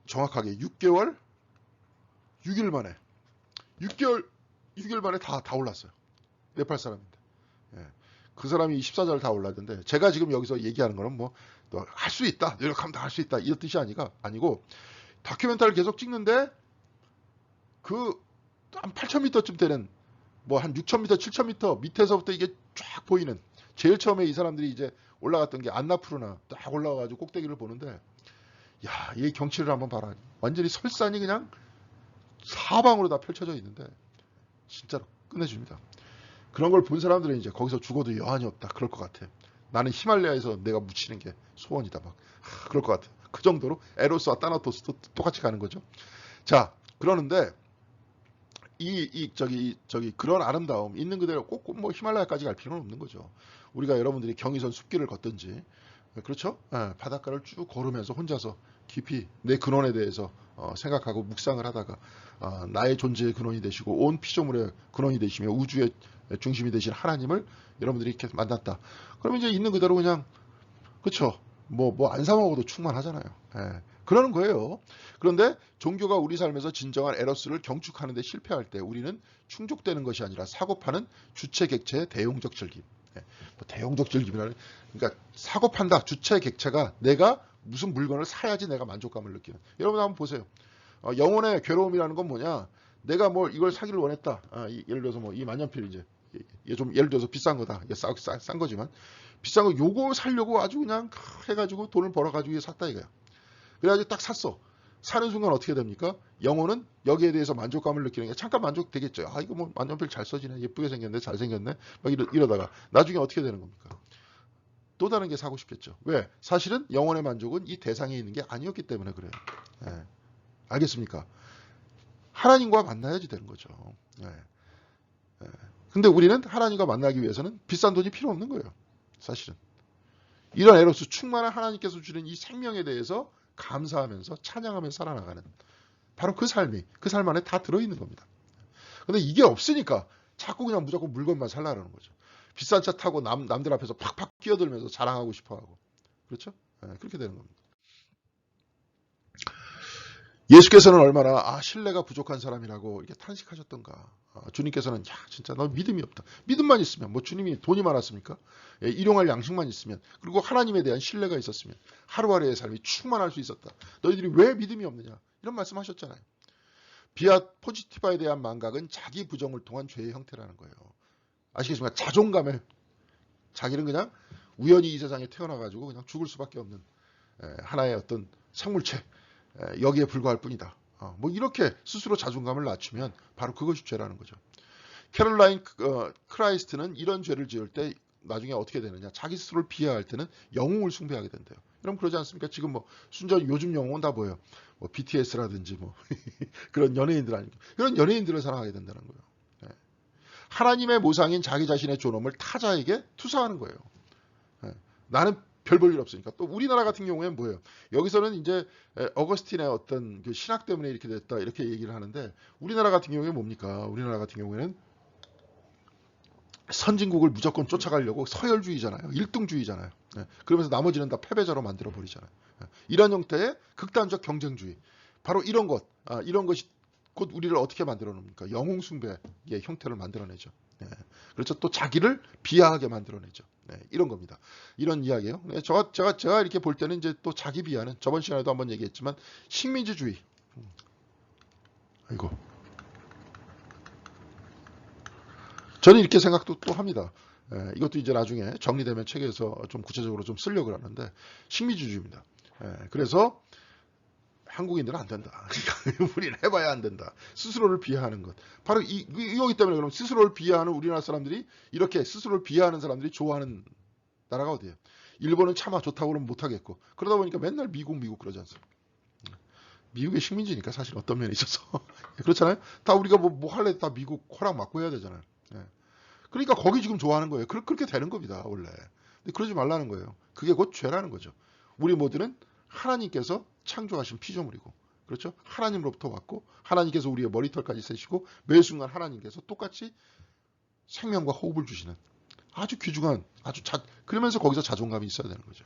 정확하게 6개월 6일 만에 6개월 만에 다 올랐어요. 네팔 사람인데. 예. 그 사람이 14자를 다 올랐는데, 제가 지금 여기서 얘기하는 거는 뭐 할 수 있다, 노력하면 다 할 수 있다, 이런 뜻이 아니고 다큐멘터리를 계속 찍는데 그 한 8,000m쯤 되는, 뭐 한 6,000m, 7,000m 밑에서부터 이게 쫙 보이는, 제일 처음에 이 사람들이 이제 올라갔던 게 안나푸르나 딱 올라가가지고 꼭대기를 보는데, 야, 이 경치를 한번 봐라. 완전히 설산이 그냥 사방으로 다 펼쳐져 있는데 진짜로 끝내줍니다. 그런 걸 본 사람들은 이제 거기서 죽어도 여한이 없다, 그럴 것 같아. 나는 히말라야에서 내가 묻히는 게 소원이다, 막 그럴 것 같아. 그 정도로 에로스와 타나토스도 똑같이 가는 거죠. 자, 그러는데 저기 그런 아름다움 있는 그대로 꼭 뭐 히말라야까지 갈 필요는 없는 거죠. 우리가 여러분들이 경의선 숲길을 걷든지, 그렇죠? 바닷가를 쭉 걸으면서 혼자서 깊이 내 근원에 대해서 생각하고 묵상을 하다가, 나의 존재의 근원이 되시고 온 피조물의 근원이 되시며 우주의 중심이 되신 하나님을 여러분들이 이렇게 만났다. 그러면 이제 있는 그대로 그냥, 그렇죠? 뭐 안 사 먹어도 충만하잖아요. 그러는 거예요. 그런데 종교가 우리 삶에서 진정한 에러스를 경축하는 데 실패할 때 우리는 충족되는 것이 아니라 사고파는 주체객체의 대용적 즐김. 뭐 대용적 즐김이라는, 그러니까 사고 판다, 주체객체가 내가 무슨 물건을 사야지 내가 만족감을 느끼는. 여러분 한번 보세요. 영혼의 괴로움이라는 건 뭐냐? 내가 뭘 이걸 사기를 원했다. 예를 들어서 뭐 이 만년필, 이제 이게 좀 예를 들어서 비싼 거다. 이게 싼 거지만 비싼 거 요거 살려고 아주 그냥 해가지고 돈을 벌어가지고 샀다 이거야. 그래가지고 딱 샀어. 사는 순간 어떻게 됩니까? 영혼은 여기에 대해서 만족감을 느끼는 게 잠깐 만족되겠죠. 이거 뭐 만년필 잘 써지네, 예쁘게 생겼네, 잘 생겼네, 막 이러다가 나중에 어떻게 되는 겁니까? 또 다른 게 사고 싶겠죠. 왜? 사실은 영혼의 만족은 이 대상에 있는 게 아니었기 때문에 그래요. 예. 알겠습니까? 하나님과 만나야지 되는 거죠. 예. 예. 근데 우리는 하나님과 만나기 위해서는 비싼 돈이 필요 없는 거예요. 사실은. 이런 에로스, 충만한 하나님께서 주는 이 생명에 대해서 감사하면서 찬양하면서 살아나가는, 바로 그 삶 안에 다 들어있는 겁니다. 근데 이게 없으니까 자꾸 그냥 무조건 물건만 살라는 거죠. 비싼 차 타고 남들 앞에서 팍팍 끼어들면서 자랑하고 싶어하고, 그렇죠? 그렇게 되는 겁니다. 예수께서는 얼마나 신뢰가 부족한 사람이라고 이렇게 탄식하셨던가. 주님께서는 야, 진짜 너 믿음이 없다. 믿음만 있으면, 뭐 주님이 돈이 많았습니까? 일용할 양식만 있으면, 그리고 하나님에 대한 신뢰가 있었으면 하루하루의 삶이 충만할 수 있었다. 너희들이 왜 믿음이 없느냐? 이런 말씀하셨잖아요. 비아 포지티바에 대한 망각은 자기 부정을 통한 죄의 형태라는 거예요. 아시겠습니까? 자존감에, 자기는 그냥 우연히 이 세상에 태어나가지고 그냥 죽을 수밖에 없는 하나의 어떤 생물체, 여기에 불과할 뿐이다. 뭐 이렇게 스스로 자존감을 낮추면 바로 그것이 죄라는 거죠. 캐롤라인 크라이스트는 이런 죄를 지을 때 나중에 어떻게 되느냐? 자기 스스로를 비하할 때는 영웅을 숭배하게 된대요. 여러분 그러지 않습니까? 지금 뭐 순전 요즘 영웅은 다 뭐예요? 뭐 BTS라든지 뭐 그런 연예인들 아니고, 그런 연예인들을 사랑하게 된다는 거예요. 하나님의 모상인 자기 자신의 존엄을 타자에게 투사하는 거예요. 나는 별 볼 일 없으니까. 또 우리나라 같은 경우에는 뭐예요? 여기서는 이제 어거스틴의 어떤 그 신학 때문에 이렇게 됐다, 이렇게 얘기를 하는데, 우리나라 같은 경우에 뭡니까? 우리나라 같은 경우에는 선진국을 무조건 쫓아가려고 서열주의잖아요. 일등주의잖아요. 그러면서 나머지는 다 패배자로 만들어 버리잖아요. 이런 형태의 극단적 경쟁주의. 바로 이런 것이 곧 우리를 어떻게 만들어 놓습니까? 영웅 숭배의 형태를 만들어내죠. 그렇죠. 또 자기를 비하하게 만들어내죠. 이런 겁니다. 이런 이야기예요. 제가 이렇게 볼 때는 이제 또 자기 비하는, 저번 시간에도 한번 얘기했지만 식민지주의. 아이고. 저는 이렇게 생각도 또 합니다. 이것도 이제 나중에 정리되면 책에서 좀 구체적으로 좀 쓰려고 하는데, 식민지주의입니다. 그래서 한국인들은 안 된다. 그러니까 우리는 해봐야 안 된다. 스스로를 비하하는 것. 바로 이거기 때문에, 그럼 스스로를 비하하는 우리나라 사람들이, 이렇게 스스로를 비하하는 사람들이 좋아하는 나라가 어디예요? 일본은 차마 좋다고 그러면 못하겠고, 그러다 보니까 맨날 미국 그러지 않습니까? 미국의 식민지니까 사실 어떤 면에 있어서 그렇잖아요. 다 우리가 뭐 할래 다 미국 허락 받고 해야 되잖아요. 그러니까 거기 지금 좋아하는 거예요. 그렇게 되는 겁니다, 원래. 근데 그러지 말라는 거예요. 그게 곧 죄라는 거죠. 우리 모두는 하나님께서 창조하신 피조물이고, 그렇죠? 하나님으로부터 왔고, 하나님께서 우리의 머리털까지 세시고, 매 순간 하나님께서 똑같이 생명과 호흡을 주시는 아주 귀중한, 그러면서 거기서 자존감이 있어야 되는 거죠.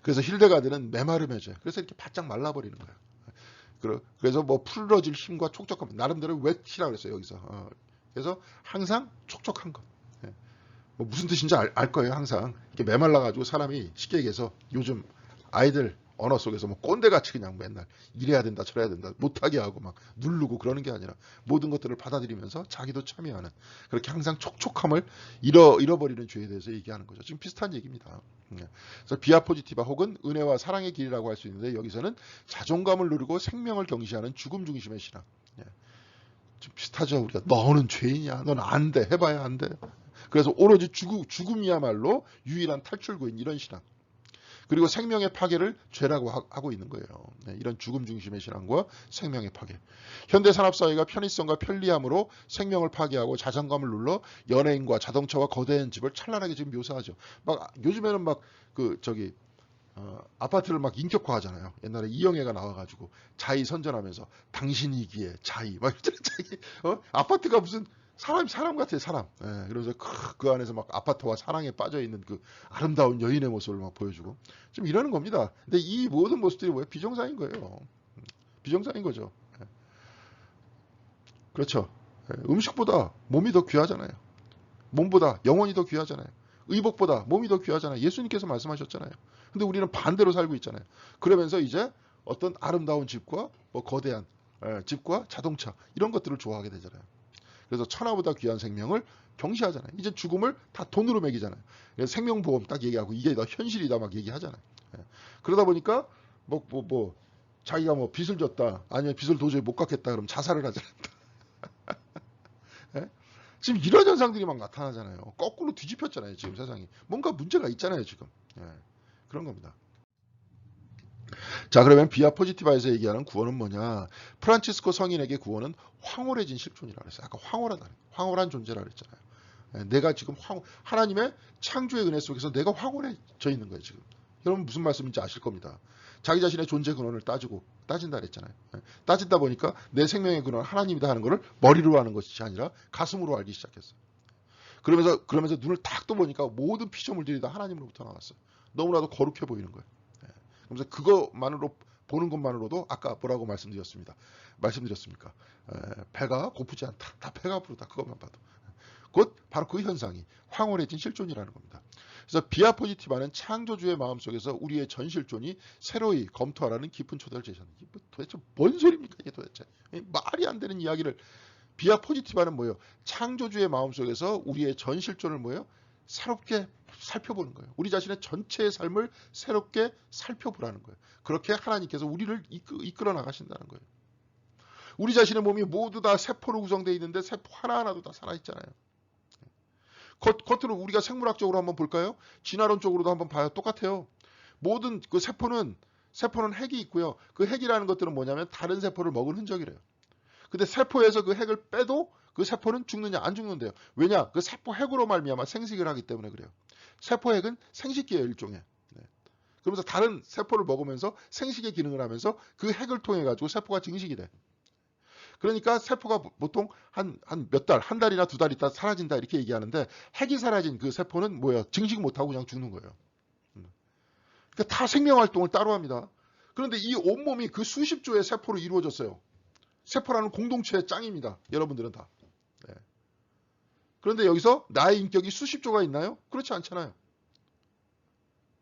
그래서 힐데가드는 메마름해져요. 그래서 이렇게 바짝 말라버리는 거예요. 그래서 뭐 풀어질 힘과 촉촉함, 나름대로 웨트라고 그랬어요, 여기서. 그래서 항상 촉촉한 것. 뭐 무슨 뜻인지 알 거예요, 항상. 이렇게 메말라가지고 사람이 쉽게 얘기해서 요즘 아이들 언어 속에서 뭐 꼰대같이 그냥 맨날 이래야 된다 저래야 된다 못하게 하고 막 누르고 그러는 게 아니라 모든 것들을 받아들이면서 자기도 참여하는, 그렇게 항상 촉촉함을 잃어버리는 죄에 대해서 얘기하는 거죠. 지금 비슷한 얘기입니다. 그래서 비아 포지티바 혹은 은혜와 사랑의 길이라고 할 수 있는데, 여기서는 자존감을 누르고 생명을 경시하는 죽음 중심의 신앙. 좀 비슷하죠. 우리가 너는 죄인이야, 넌 안 돼, 해봐야 안 돼. 그래서 오로지 죽음이야말로 유일한 탈출구인 이런 신앙. 그리고 생명의 파괴를 죄라고 하고 있는 거예요. 이런 죽음 중심의 신앙과 생명의 파괴. 현대 산업사회가 편의성과 편리함으로 생명을 파괴하고 자존감을 눌러 연예인과 자동차와 거대한 집을 찬란하게 지금 묘사하죠. 막 요즘에는 막 아파트를 막 인격화하잖아요. 옛날에 이영애가 나와가지고 자의 선전하면서 당신이기에 자의 막 자기 아파트가 무슨 사람 같아요, 사람. 그래서 그 안에서 막 아파트와 사랑에 빠져 있는 그 아름다운 여인의 모습을 막 보여주고 좀 이러는 겁니다. 근데 이 모든 모습들이 뭐예요? 비정상인 거예요. 비정상인 거죠. 그렇죠. 음식보다 몸이 더 귀하잖아요. 몸보다 영혼이 더 귀하잖아요. 의복보다 몸이 더 귀하잖아요. 예수님께서 말씀하셨잖아요. 근데 우리는 반대로 살고 있잖아요. 그러면서 이제 어떤 아름다운 집과 뭐 거대한 집과 자동차 이런 것들을 좋아하게 되잖아요. 그래서 천하보다 귀한 생명을 경시하잖아요. 이제 죽음을 다 돈으로 매기잖아요. 생명보험 딱 얘기하고 이게 더 현실이다 막 얘기하잖아요. 그러다 보니까 자기가 뭐 빚을 졌다, 아니면 빚을 도저히 못 갚겠다 그러면 자살을 하잖아요. 지금 이런 현상들이 막 나타나잖아요. 거꾸로 뒤집혔잖아요. 지금 세상이. 뭔가 문제가 있잖아요. 지금. 그런 겁니다. 자, 그러면 비아 포지티바에서 얘기하는 구원은 뭐냐? 프란치스코 성인에게 구원은 황홀해진 실존이라고 했어요. 아까 황홀한 존재라고 했잖아요. 내가 지금 하나님의 창조의 은혜 속에서 내가 황홀해져 있는 거예요. 지금. 여러분 무슨 말씀인지 아실 겁니다. 자기 자신의 존재 근원을 따진다 그랬잖아요. 따진다 보니까 내 생명의 근원 하나님이다 하는 것을 머리로 하는 것이 아니라 가슴으로 알기 시작했어요. 그러면서 눈을 딱 떠보니까 모든 피조물들이 다 하나님으로부터 나왔어요. 너무나도 거룩해 보이는 거예요. 그래서 그것만으로 보는 것만으로도 아까 뭐라고 말씀드렸습니까? 배가 고프지 않다. 다 배가 부르다. 그것만 봐도. 곧 바로 그 현상이 황홀해진 실존이라는 겁니다. 그래서 비아 포지티바는 창조주의 마음속에서 우리의 전실존이 새로이 검토하라는 깊은 초대를 제시합니다. 도대체 뭔 소리입니까? 이게 도대체 말이 안 되는 이야기를. 비아 포지티바는 뭐예요? 창조주의 마음속에서 우리의 전실존을 뭐예요? 새롭게 살펴보는 거예요. 우리 자신의 전체의 삶을 새롭게 살펴보라는 거예요. 그렇게 하나님께서 우리를 이끌어 나가신다는 거예요. 우리 자신의 몸이 모두 다 세포로 구성되어 있는데 세포 하나하나도 다 살아있잖아요. 겉으로 우리가 생물학적으로 한번 볼까요? 진화론적으로도 한번 봐요. 똑같아요. 모든 그 세포는 핵이 있고요. 그 핵이라는 것들은 뭐냐면 다른 세포를 먹은 흔적이래요. 근데 세포에서 그 핵을 빼도 그 세포는 죽느냐? 안 죽는데요. 왜냐? 그 세포 핵으로 말미암아 생식을 하기 때문에 그래요. 세포 핵은 생식기예요, 일종의. 그러면서 다른 세포를 먹으면서 생식의 기능을 하면서 그 핵을 통해 가지고 세포가 증식이 돼. 그러니까 세포가 보통 한 몇 달, 한 달이나 두 달 있다 사라진다 이렇게 얘기하는데, 핵이 사라진 그 세포는 뭐예요? 증식 못하고 그냥 죽는 거예요. 그러니까 다 생명활동을 따로 합니다. 그런데 이 온몸이 그 수십 조의 세포로 이루어졌어요. 세포라는 공동체의 짱입니다. 여러분들은 다. 그런데 여기서 나의 인격이 수십 조가 있나요? 그렇지 않잖아요.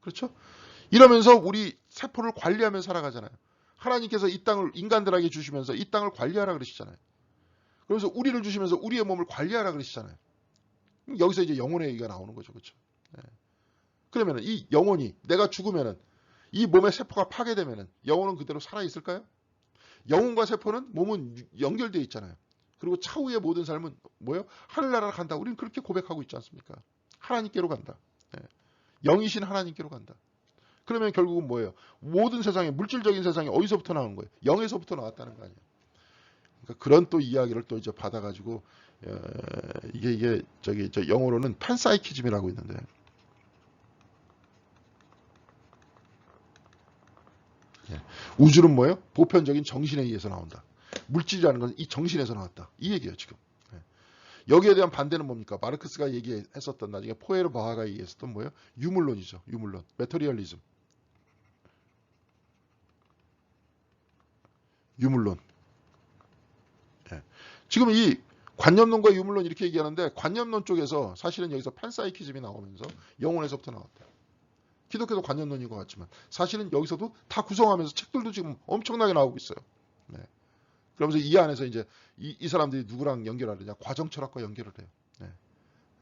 그렇죠? 이러면서 우리 세포를 관리하며 살아가잖아요. 하나님께서 이 땅을 인간들에게 주시면서 이 땅을 관리하라 그러시잖아요. 그래서 우리를 주시면서 우리의 몸을 관리하라 그러시잖아요. 여기서 이제 영혼의 얘기가 나오는 거죠. 그렇죠? 그러면 이 영혼이 내가 죽으면은 이 몸의 세포가 파괴되면은 영혼은 그대로 살아있을까요? 영혼과 세포는 몸은 연결되어 있잖아요. 그리고 차후의 모든 삶은 뭐예요? 하늘나라로 간다. 우리는 그렇게 고백하고 있지 않습니까? 하나님께로 간다. 영이신 하나님께로 간다. 그러면 결국은 뭐예요? 모든 세상에, 물질적인 세상이 어디서부터 나온 거예요? 영에서부터 나왔다는 거 아니에요. 그러니까 그런 또 이야기를 또 이제 받아가지고 이게 영어로는 판사이키즘이라고 있는데, 우주는 뭐예요? 보편적인 정신에 의해서 나온다. 물질이라는 건 이 정신에서 나왔다. 이 얘기예요, 지금. 예. 여기에 대한 반대는 뭡니까? 마르크스가 얘기했었던 나중에 포에르바하가 얘기했었던 뭐예요? 유물론이죠. 유물론. 메터리얼리즘. 유물론. 예. 지금 이 관념론과 유물론 이렇게 얘기하는데 관념론 쪽에서 사실은 여기서 팬사이키즘이 나오면서 영혼에서부터 나왔다. 기독교도 관념론인 것 같지만 사실은 여기서도 다 구성하면서 책들도 지금 엄청나게 나오고 있어요. 네. 그러면서 이 안에서 이제 이 사람들이 누구랑 연결하느냐? 과정 철학과 연결을 해요. 네.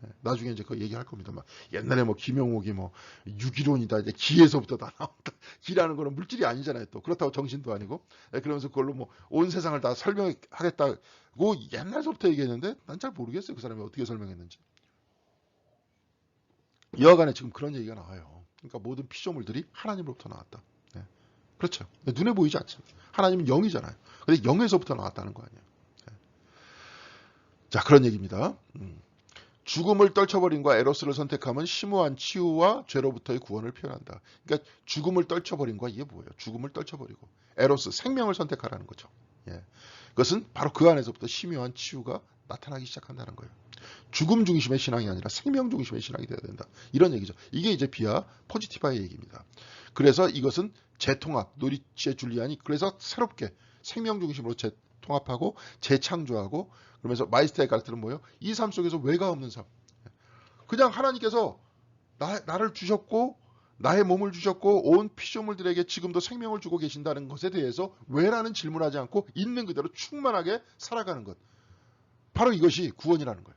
네. 나중에 이제 그 얘기할 겁니다. 막 옛날에 뭐 김영옥이 뭐 유기론이다. 이제 기에서부터 다 나온다. 기라는 거는 물질이 아니잖아요. 또 그렇다고 정신도 아니고. 네. 그러면서 그걸로 뭐 온 세상을 다 설명하겠다고 옛날서부터 얘기했는데 난 잘 모르겠어요. 그 사람이 어떻게 설명했는지. 여하간에 지금 그런 얘기가 나와요. 그러니까 모든 피조물들이 하나님으로부터 나왔다. 네. 그렇죠. 눈에 보이지 않잖아요. 하나님은 영이잖아요. 근데 영에서부터 나왔다는 거 아니에요. 네. 자, 그런 얘기입니다. 죽음을 떨쳐버림과 에로스를 선택하면 심오한 치유와 죄로부터의 구원을 표현한다. 그러니까 죽음을 떨쳐버림과 이게 뭐예요? 죽음을 떨쳐버리고 에로스, 생명을 선택하라는 거죠. 예. 그것은 바로 그 안에서부터 심오한 치유가 나타나기 시작한다는 거예요. 죽음 중심의 신앙이 아니라 생명 중심의 신앙이 되어야 된다. 이런 얘기죠. 이게 이제 비아 포지티바의 얘기입니다. 그래서 이것은 재통합, 노리치에 줄리안이 그래서 새롭게 생명 중심으로 재통합하고 재창조하고 그러면서 마이스터의 가르트는 뭐예요? 이 삶 속에서 외가 없는 삶. 그냥 하나님께서 나를 주셨고 나의 몸을 주셨고 온 피조물들에게 지금도 생명을 주고 계신다는 것에 대해서 왜라는 질문하지 않고 있는 그대로 충만하게 살아가는 것. 바로 이것이 구원이라는 거예요.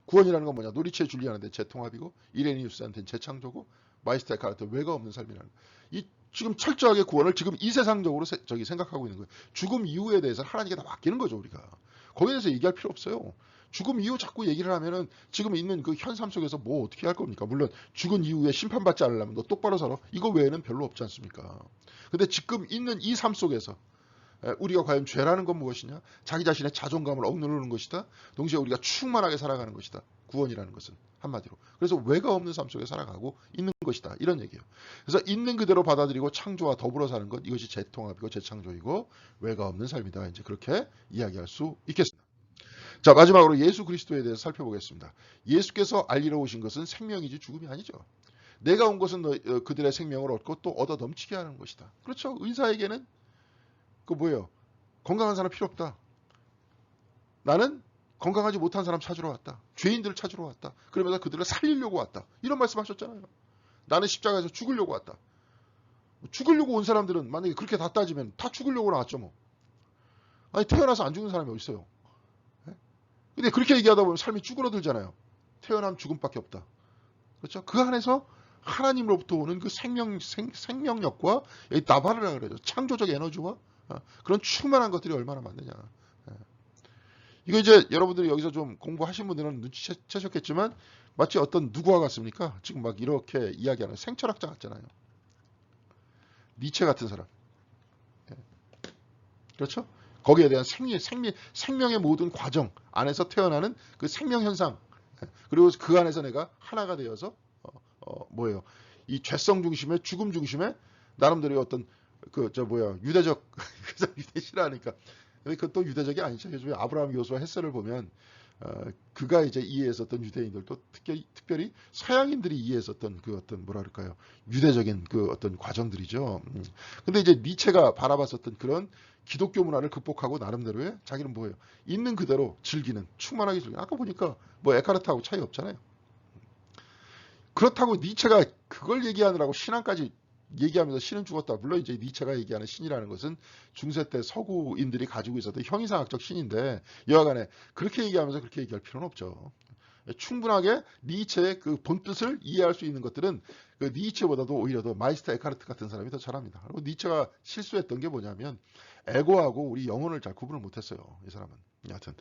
구원이라는 건 뭐냐? 노리치에 줄리안한테 재통합이고 이레니우스한테는 재창조고 마이스터의 가르트 외가 없는 삶이라는 거예요. 이 지금 철저하게 구원을 지금 이 세상적으로 생각하고 있는 거예요. 죽음 이후에 대해서 하나님께 다 맡기는 거죠, 우리가. 거기에 대해서 얘기할 필요 없어요. 죽음 이후 자꾸 얘기를 하면은 지금 있는 그 현 삶 속에서 뭐 어떻게 할 겁니까? 물론 죽은 이후에 심판받지 않으려면 너 똑바로 살아. 이거 외에는 별로 없지 않습니까? 근데 지금 있는 이 삶 속에서 우리가 과연 죄라는 건 무엇이냐? 자기 자신의 자존감을 억누르는 것이다. 동시에 우리가 충만하게 살아가는 것이다. 구원이라는 것은 한마디로. 그래서 외가 없는 삶 속에 살아가고 있는 것이다. 이런 얘기예요. 그래서 있는 그대로 받아들이고 창조와 더불어 사는 것 이것이 재통합이고 재창조이고 외가 없는 삶이다. 이제 그렇게 이야기할 수 있겠습니다. 자, 마지막으로 예수 그리스도에 대해서 살펴보겠습니다. 예수께서 알리러 오신 것은 생명이지 죽음이 아니죠. 내가 온 것은 그들의 생명을 얻고 또 얻어 넘치게 하는 것이다. 그렇죠. 의사에게는 그 뭐예요? 건강한 사람 필요 없다. 나는 건강하지 못한 사람 찾으러 왔다. 죄인들을 찾으러 왔다. 그러면서 그들을 살리려고 왔다. 이런 말씀하셨잖아요. 나는 십자가에서 죽으려고 왔다. 죽으려고 온 사람들은 만약에 그렇게 다 따지면 다 죽으려고 나왔죠 뭐. 아니 태어나서 안 죽는 사람이 어디 있어요? 근데 그렇게 얘기하다 보면 삶이 쭈그러들잖아요. 태어나면 죽음밖에 없다. 그렇죠? 그 안에서 하나님으로부터 오는 그 생명력과 나바르라 그러죠. 창조적 에너지와 그런 충만한 것들이 얼마나 많느냐. 이거 이제 여러분들이 여기서 좀 공부하신 분들은 눈치채셨겠지만 마치 어떤 누구와 같습니까? 지금 막 이렇게 이야기하는 생철학자 같잖아요. 니체 같은 사람. 그렇죠? 거기에 대한 생명의 모든 과정 안에서 태어나는 그 생명 현상 그리고 그 안에서 내가 하나가 되어서 뭐예요? 이 죄성 중심의 죽음 중심의 나름대로의 어떤 유대적 유대 싫어하니까 근데 그것도 유대적이 아니죠. 요즘에 아브라함 요수와 헷셀을 보면 그가 이제 이해했었던 유대인들도 특별히 서양인들이 이해했었던 그 어떤 뭐랄까요 유대적인 그 어떤 과정들이죠. 근데 이제 니체가 바라봤었던 그런 기독교 문화를 극복하고 나름대로의 자기는 뭐예요? 있는 그대로 즐기는 충만하게 즐기는. 아까 보니까 뭐 에카르트하고 차이 없잖아요. 그렇다고 니체가 그걸 얘기하느라고 신앙까지 얘기하면서 신은 죽었다. 물론 이제 니체가 얘기하는 신이라는 것은 중세 때 서구인들이 가지고 있었던 형이상학적 신인데 여하간에 그렇게 얘기하면서 그렇게 얘기할 필요는 없죠. 충분하게 니체의 그 본뜻을 이해할 수 있는 것들은 그 니체보다도 오히려 더 마이스터 에카르트 같은 사람이 더 잘합니다. 그리고 니체가 실수했던 게 뭐냐면 에고하고 우리 영혼을 잘 구분을 못했어요. 이 사람은. 여하튼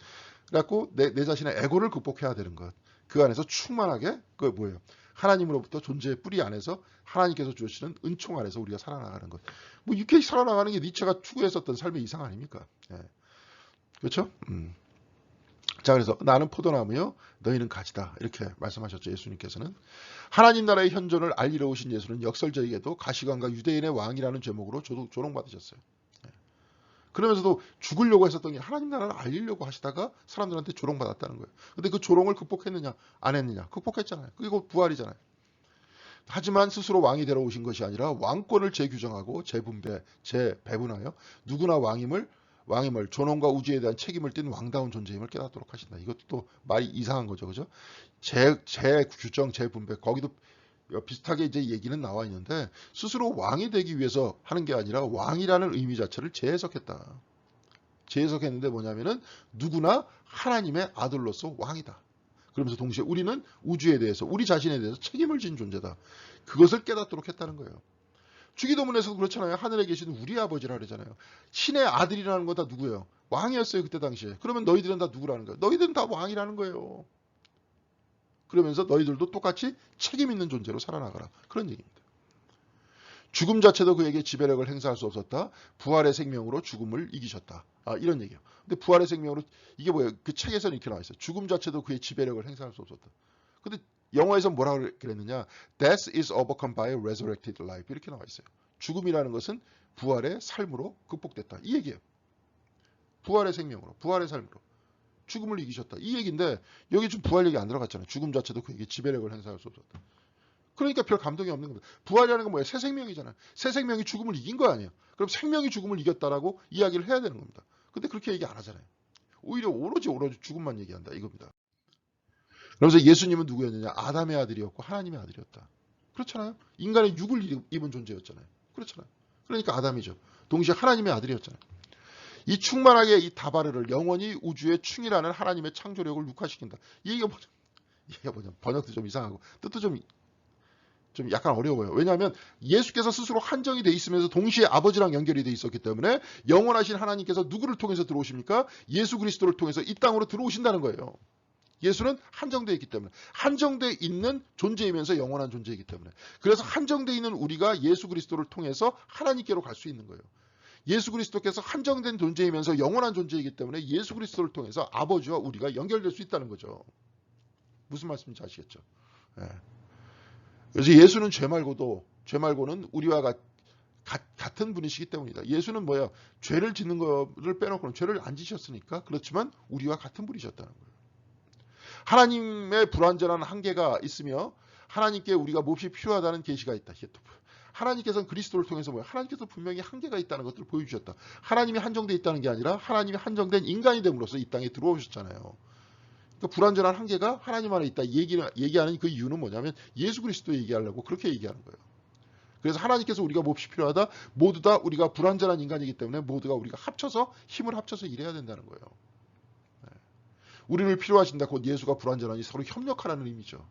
그래갖고 내 자신의 에고를 극복해야 되는 것. 그 안에서 충만하게 그 뭐예요? 하나님으로부터 존재의 뿌리 안에서 하나님께서 주시는 은총 안에서 우리가 살아나가는 것. 뭐 이렇게 살아나가는 게 니체가 추구했었던 삶의 이상 아닙니까? 예. 그렇죠? 자, 그래서 나는 포도나무요 너희는 가지다 이렇게 말씀하셨죠. 예수님께서는. 하나님 나라의 현존을 알리러 오신 예수는 역설적에도 가시관과 유대인의 왕이라는 제목으로 조롱받으셨어요. 그러면서도 죽으려고 했었던 게 하나님 나라를 알리려고 하시다가 사람들한테 조롱받았다는 거예요. 근데 그 조롱을 극복했느냐 안 했느냐? 극복했잖아요. 그리고 부활이잖아요. 하지만 스스로 왕이 되러 오신 것이 아니라 왕권을 재규정하고 재분배, 재배분하여 누구나 왕임을 존엄과 우주에 대한 책임을 띤 왕다운 존재임을 깨닫도록 하신다. 이것도 또 말이 이상한 거죠. 그죠? 재규정, 재분배. 거기도 비슷하게 이제 얘기는 나와 있는데 스스로 왕이 되기 위해서 하는 게 아니라 왕이라는 의미 자체를 재해석했다. 재해석했는데 뭐냐면은 누구나 하나님의 아들로서 왕이다. 그러면서 동시에 우리는 우주에 대해서 우리 자신에 대해서 책임을 진 존재다. 그것을 깨닫도록 했다는 거예요. 주기도문에서도 그렇잖아요. 하늘에 계신 우리 아버지라 그러잖아요. 신의 아들이라는 건 다 누구예요? 왕이었어요. 그때 당시에. 그러면 너희들은 다 누구라는 거예요? 너희들은 다 왕이라는 거예요. 그러면서 너희들도 똑같이 책임 있는 존재로 살아나가라. 그런 얘기입니다. 죽음 자체도 그에게 지배력을 행사할 수 없었다. 부활의 생명으로 죽음을 이기셨다. 이런 얘기예요. 근데 부활의 생명으로 이게 뭐예요? 그 책에서는 이렇게 나와 있어요. 죽음 자체도 그의 지배력을 행사할 수 없었다. 근데 영어에서 뭐라고 그랬느냐? Death is overcome by resurrected life. 이렇게 나와 있어요. 죽음이라는 것은 부활의 삶으로 극복됐다. 이 얘기예요. 부활의 생명으로, 부활의 삶으로. 죽음을 이기셨다. 이 얘기인데 여기 좀 부활 얘기 안 들어갔잖아요. 죽음 자체도 그에게 지배력을 행사할 수 없었다. 그러니까 별 감동이 없는 겁니다. 부활이라는 건 뭐예요? 새 생명이잖아요. 새 생명이 죽음을 이긴 거 아니에요. 그럼 생명이 죽음을 이겼다라고 이야기를 해야 되는 겁니다. 근데 그렇게 얘기 안 하잖아요. 오히려 오로지 죽음만 얘기한다 이겁니다. 그러면서 예수님은 누구였느냐? 아담의 아들이었고 하나님의 아들이었다. 그렇잖아요. 인간의 육을 입은 존재였잖아요. 그렇잖아요. 그러니까 아담이죠. 동시에 하나님의 아들이었잖아요. 이 충만하게 이 다바르를 영원히 우주의 충이라는 하나님의 창조력을 육화시킨다. 이 얘기가 뭐냐? 번역도 좀 이상하고 뜻도 좀 약간 어려워요. 왜냐하면 예수께서 스스로 한정이 돼 있으면서 동시에 아버지랑 연결이 돼 있었기 때문에 영원하신 하나님께서 누구를 통해서 들어오십니까? 예수 그리스도를 통해서 이 땅으로 들어오신다는 거예요. 예수는 한정되어 있기 때문에 한정되어 있는 존재이면서 영원한 존재이기 때문에 그래서 한정되어 있는 우리가 예수 그리스도를 통해서 하나님께로 갈 수 있는 거예요. 예수 그리스도께서 한정된 존재이면서 영원한 존재이기 때문에 예수 그리스도를 통해서 아버지와 우리가 연결될 수 있다는 거죠. 무슨 말씀인지 아시겠죠? 예. 그래서 예수는 죄 말고는 우리와 같은 분이시기 때문이다. 예수는 뭐야? 죄를 짓는 거를 빼놓고는 죄를 안 지셨으니까 그렇지만 우리와 같은 분이셨다는 거예요. 하나님의 불완전한 한계가 있으며 하나님께 우리가 몹시 필요하다는 계시가 있다. 하나님께서는 그리스도를 통해서 뭐야? 하나님께서 분명히 한계가 있다는 것들을 보여주셨다. 하나님이 한정되어 있다는 게 아니라 하나님이 한정된 인간이 됨으로써 이 땅에 들어오셨잖아요. 그러니까 불완전한 한계가 하나님 안에 있다. 얘기하는 그 이유는 뭐냐면 예수 그리스도 얘기하려고 그렇게 얘기하는 거예요. 그래서 하나님께서 우리가 몹시 필요하다. 모두 다 우리가 불완전한 인간이기 때문에 모두가 우리가 힘을 합쳐서 일해야 된다는 거예요. 우리를 필요하신다. 곧 예수가 불완전하니 서로 협력하라는 의미죠.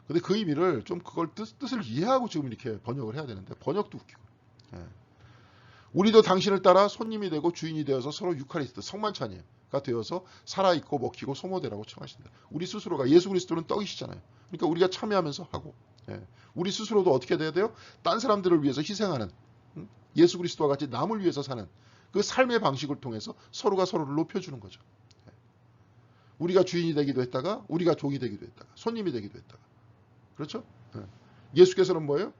근데 그 의미를 좀 그걸 뜻을 이해하고 지금 이렇게 번역을 해야 되는데 번역도 웃기고. 우리도 당신을 따라 손님이 되고 주인이 되어서 서로 유카리스트 성만찬이가 되어서 살아있고 먹히고 소모되라고 청하신다. 우리 스스로가 예수 그리스도는 떡이시잖아요. 그러니까 우리가 참여하면서 하고 우리 스스로도 어떻게 돼야 돼요? 딴 사람들을 위해서 희생하는 예수 그리스도와 같이 남을 위해서 사는 그 삶의 방식을 통해서 서로가 서로를 높여주는 거죠. 우리가 주인이 되기도 했다가 우리가 종이 되기도 했다가 손님이 되기도 했다가 그렇죠? 예수께서는 뭐예요?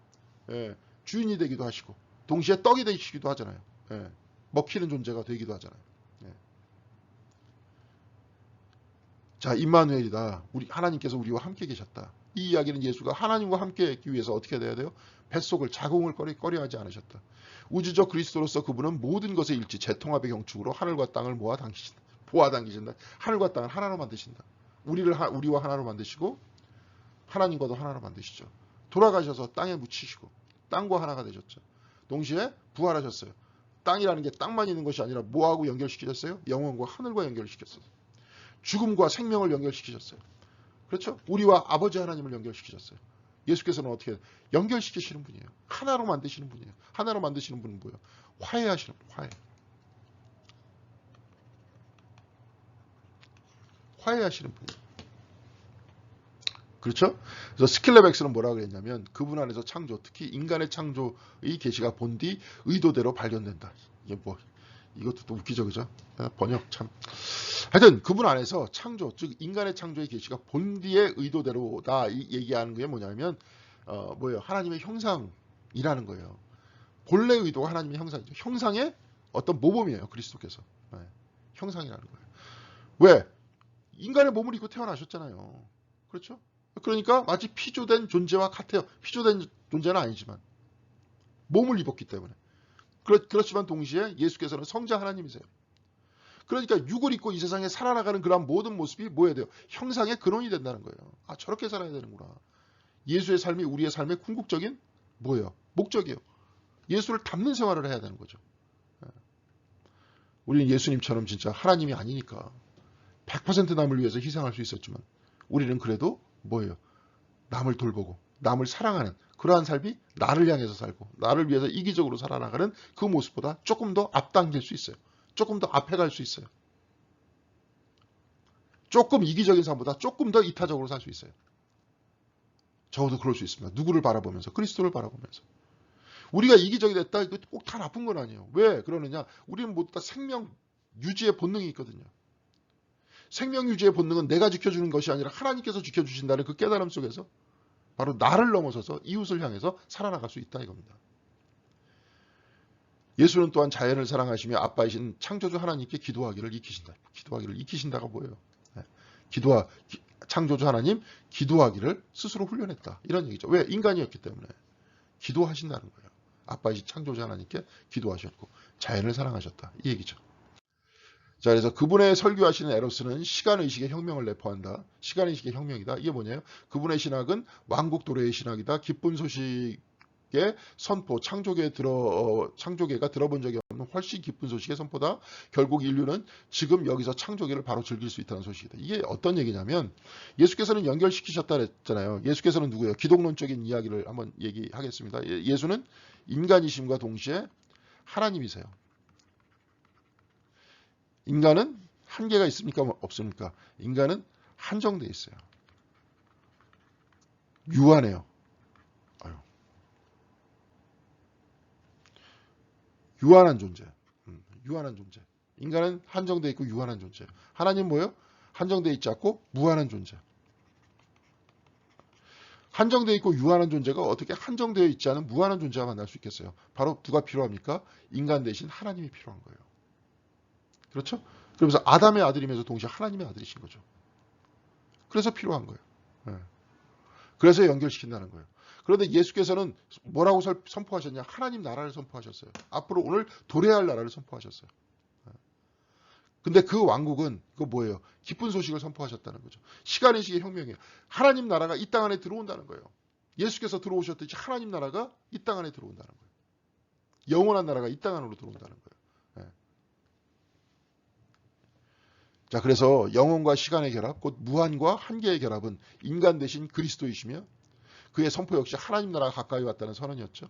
주인이 되기도 하시고 동시에 떡이 되시기도 하잖아요. 먹히는 존재가 되기도 하잖아요. 자, 임마누엘이다. 하나님께서 우리와 함께 계셨다. 이 이야기는 예수가 하나님과 함께 있기 위해서 어떻게 돼야 돼요? 뱃속을 자궁을 꺼려하지 않으셨다. 우주적 그리스도로서 그분은 모든 것의 일치, 재통합의 경축으로 하늘과 땅을 보아 당기신다. 하늘과 땅을 하나로 만드신다. 우리와 하나로 만드시고 하나님과도 하나로 만드시죠. 돌아가셔서 땅에 묻히시고 땅과 하나가 되셨죠. 동시에 부활하셨어요. 땅이라는 게 땅만 있는 것이 아니라 뭐하고 연결시키셨어요? 영혼과 하늘과 연결시켰어요. 죽음과 생명을 연결시키셨어요. 그렇죠? 우리와 아버지 하나님을 연결시키셨어요. 예수께서는 어떻게 연결시키시는 분이에요. 하나로 만드시는 분이에요. 하나로 만드시는 분은 뭐예요? 화해하시는 분, 화해하시는 분이에요. 그렇죠? 그래서 스킬레백스는 뭐라고 그랬냐면 그분 안에서 창조, 특히 인간의 창조의 계시가 본 뒤 의도대로 발견된다. 이게 이것도 또 웃기죠, 그죠? 번역 참 하여튼 그분 안에서 창조, 즉 인간의 창조의 계시가 본디의 의도대로다 이 얘기하는 게 뭐냐면 뭐예요? 하나님의 형상이라는 거예요. 본래 의도가 하나님의 형상이죠. 형상의 어떤 모범이에요. 그리스도께서. 네. 형상이라는 거예요. 왜? 인간의 몸을 입고 태어나셨잖아요. 그렇죠? 그러니까 마치 피조된 존재와 같아요. 피조된 존재는 아니지만 몸을 입었기 때문에. 그렇지만 동시에 예수께서는 성자 하나님이세요. 그러니까 육을 입고 이 세상에 살아나가는 그런 모든 모습이 뭐야 돼요? 형상의 근원이 된다는 거예요. 아, 저렇게 살아야 되는구나. 예수의 삶이 우리의 삶의 궁극적인 뭐예요? 목적이에요. 예수를 닮는 생활을 해야 되는 거죠. 우리는 예수님처럼 진짜 하나님이 아니니까 100% 남을 위해서 희생할 수 있었지만 우리는 그래도 뭐예요? 남을 돌보고 남을 사랑하는 그러한 삶이 나를 향해서 살고 나를 위해서 이기적으로 살아나가는 그 모습보다 조금 더 앞당길 수 있어요. 조금 더 앞에 갈 수 있어요. 조금 이기적인 삶보다 조금 더 이타적으로 살 수 있어요. 적어도 그럴 수 있습니다. 누구를 바라보면서? 그리스도를 바라보면서. 우리가 이기적이 됐다? 이거 꼭 다 나쁜 건 아니에요. 왜 그러느냐? 우리는 모두 다 생명 유지의 본능이 있거든요. 생명 유지의 본능은 내가 지켜주는 것이 아니라 하나님께서 지켜주신다는 그 깨달음 속에서 바로 나를 넘어서서 이웃을 향해서 살아나갈 수 있다 이겁니다. 예수는 또한 자연을 사랑하시며 아빠이신 창조주 하나님께 기도하기를 익히신다. 기도하기를 익히신다가 뭐예요? 창조주 하나님 기도하기를 스스로 훈련했다. 이런 얘기죠. 왜? 인간이었기 때문에. 기도하신다는 거예요. 아빠이신 창조주 하나님께 기도하셨고 자연을 사랑하셨다. 이 얘기죠. 자, 그래서 그분의 설교하시는 에로스는 시간의식의 혁명을 내포한다. 시간의식의 혁명이다. 이게 뭐냐면 그분의 신학은 왕국 도래의 신학이다. 기쁜 소식의 선포, 창조계가 들어본 적이 없는 훨씬 기쁜 소식의 선포다. 결국 인류는 지금 여기서 창조계를 바로 즐길 수 있다는 소식이다. 이게 어떤 얘기냐면 예수께서는 연결시키셨다 그랬잖아요. 예수께서는 누구예요? 기독론적인 이야기를 한번 얘기하겠습니다. 예수는 인간이심과 동시에 하나님이세요. 인간은 한계가 있습니까? 없습니까? 인간은 한정되어 있어요. 유한해요. 유한한 존재. 유한한 존재. 인간은 한정되어 있고 유한한 존재. 하나님 뭐예요? 한정되어 있지 않고 무한한 존재. 한정되어 있고 유한한 존재가 어떻게 한정되어 있지 않은 무한한 존재와 만날 수 있겠어요? 바로 누가 필요합니까? 인간 대신 하나님이 필요한 거예요. 그렇죠? 그러면서 아담의 아들이면서 동시에 하나님의 아들이신 거죠. 그래서 필요한 거예요. 네. 그래서 연결시킨다는 거예요. 그런데 예수께서는 뭐라고 선포하셨냐? 하나님 나라를 선포하셨어요. 앞으로 오늘 도래할 나라를 선포하셨어요. 근데 그 왕국은 그거 뭐예요? 기쁜 소식을 선포하셨다는 거죠. 시간의식의 혁명이에요. 하나님 나라가 이 땅 안에 들어온다는 거예요. 예수께서 들어오셨듯이 하나님 나라가 이 땅 안에 들어온다는 거예요. 영원한 나라가 이 땅 안으로 들어온다는 거예요. 네. 자, 그래서 영혼과 시간의 결합, 곧 무한과 한계의 결합은 인간 대신 그리스도이시며 그의 선포 역시 하나님 나라가 가까이 왔다는 선언이었죠.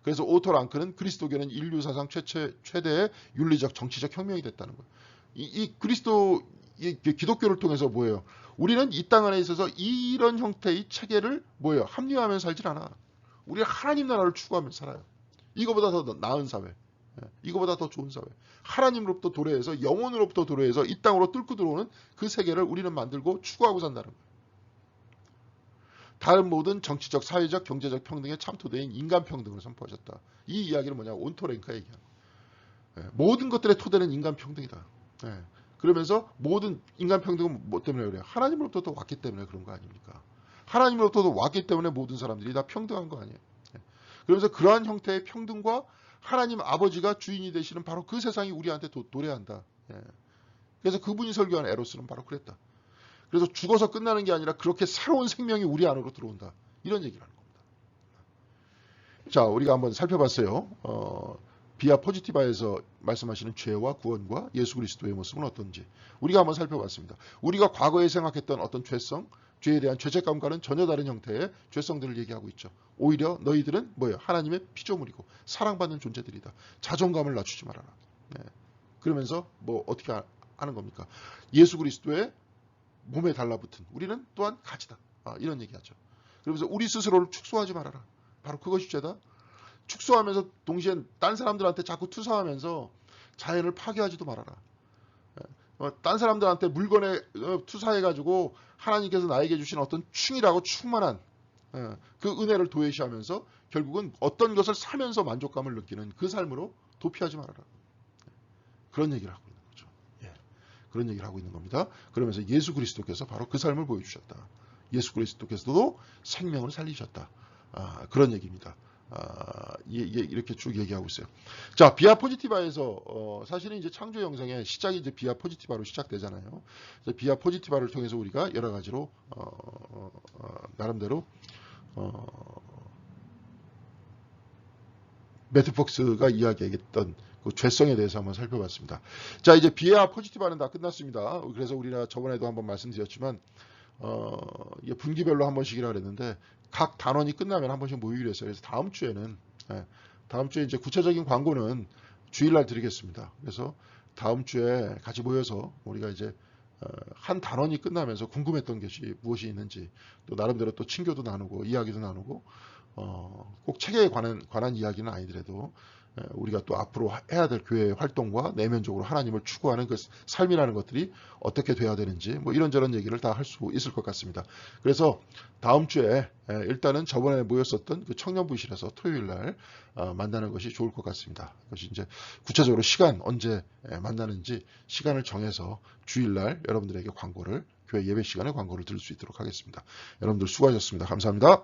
그래서 오토 랑크는 그리스도교는 인류 사상 최대의 윤리적 정치적 혁명이 됐다는 거예요. 이 기독교를 통해서 뭐예요? 우리는 이 땅 안에 있어서 이런 형태의 체계를 뭐예요? 합리화하면서 살질 않아. 우리가 하나님 나라를 추구하면서 살아요. 이거보다 더 나은 사회. 이거보다 더 좋은 사회. 하나님으로부터 도래해서 영혼으로부터 도래해서 이 땅으로 뚫고 들어오는 그 세계를 우리는 만들고 추구하고 산다는 거예요. 다른 모든 정치적, 사회적, 경제적 평등의 참토대인 인간평등을 선포하셨다. 이 이야기는 뭐냐? 온토랭크가 얘기하는 거예요. 모든 것들의 토대는 인간평등이다. 그러면서 모든 인간평등은 뭐 때문에 그래요? 하나님으로부터 왔기 때문에 그런 거 아닙니까? 하나님으로부터 왔기 때문에 모든 사람들이 다 평등한 거 아니에요? 그러면서 그러한 형태의 평등과 하나님 아버지가 주인이 되시는 바로 그 세상이 우리한테 도래한다. 그래서 그분이 설교한 에로스는 바로 그랬다. 그래서 죽어서 끝나는 게 아니라 그렇게 새로운 생명이 우리 안으로 들어온다. 이런 얘기를 하는 겁니다. 자, 우리가 한번 살펴봤어요. 비아 포지티바에서 말씀하시는 죄와 구원과 예수 그리스도의 모습은 어떤지 우리가 한번 살펴봤습니다. 우리가 과거에 생각했던 어떤 죄성, 죄에 대한 죄책감과는 전혀 다른 형태의 죄성들을 얘기하고 있죠. 오히려 너희들은 뭐예요? 하나님의 피조물이고 사랑받는 존재들이다. 자존감을 낮추지 말아라. 그러면서 뭐 어떻게 하는 겁니까? 예수 그리스도의 몸에 달라붙은 우리는 또한 가지다. 이런 얘기하죠. 그러면서 우리 스스로를 축소하지 말아라. 바로 그것이 죄다. 축소하면서 동시에 딴 사람들한테 자꾸 투사하면서 자연을 파괴하지도 말아라. 딴 사람들한테 물건에 투사해가지고 하나님께서 나에게 주신 어떤 충이라고 충만한 그 은혜를 도외시하면서 결국은 어떤 것을 사면서 만족감을 느끼는 그 삶으로 도피하지 말아라. 그런 얘기를 하고 있는 거죠. 예. 그런 얘기를 하고 있는 겁니다. 그러면서 예수 그리스도께서 바로 그 삶을 보여주셨다. 예수 그리스도께서도 생명을 살리셨다. 그런 얘기입니다. 이렇게 쭉 얘기하고 있어요. 자, 비아 포지티바에서 사실은 이제 창조 영성의 시작이 이제 비아 포지티바로 시작되잖아요. 비아 포지티바를 통해서 우리가 여러 가지로 나름대로 매트 폭스가 이야기했던 그 죄성에 대해서 한번 살펴봤습니다. 자, 이제 비아 포지티바는 다 끝났습니다. 그래서 우리가 저번에도 한번 말씀드렸지만 이게 분기별로 한 번씩이라 그랬는데 각 단원이 끝나면 한 번씩 모이기로 했어요. 그래서 다음 주에 이제 구체적인 광고는 주일날 드리겠습니다. 그래서 다음 주에 같이 모여서 우리가 이제 한 단원이 끝나면서 궁금했던 것이 무엇이 있는지 또 나름대로 또 친교도 나누고 이야기도 나누고 꼭 책에 관한 이야기는 아니더라도 우리가 또 앞으로 해야 될 교회의 활동과 내면적으로 하나님을 추구하는 그 삶이라는 것들이 어떻게 돼야 되는지 뭐 이런저런 얘기를 다 할 수 있을 것 같습니다. 그래서 다음 주에 일단은 저번에 모였었던 그 청년부실에서 토요일 날 만나는 것이 좋을 것 같습니다. 그것이 이제 구체적으로 시간 언제 만나는지 시간을 정해서 주일 날 여러분들에게 광고를 교회 예배 시간에 광고를 드릴 수 있도록 하겠습니다. 여러분들 수고하셨습니다. 감사합니다.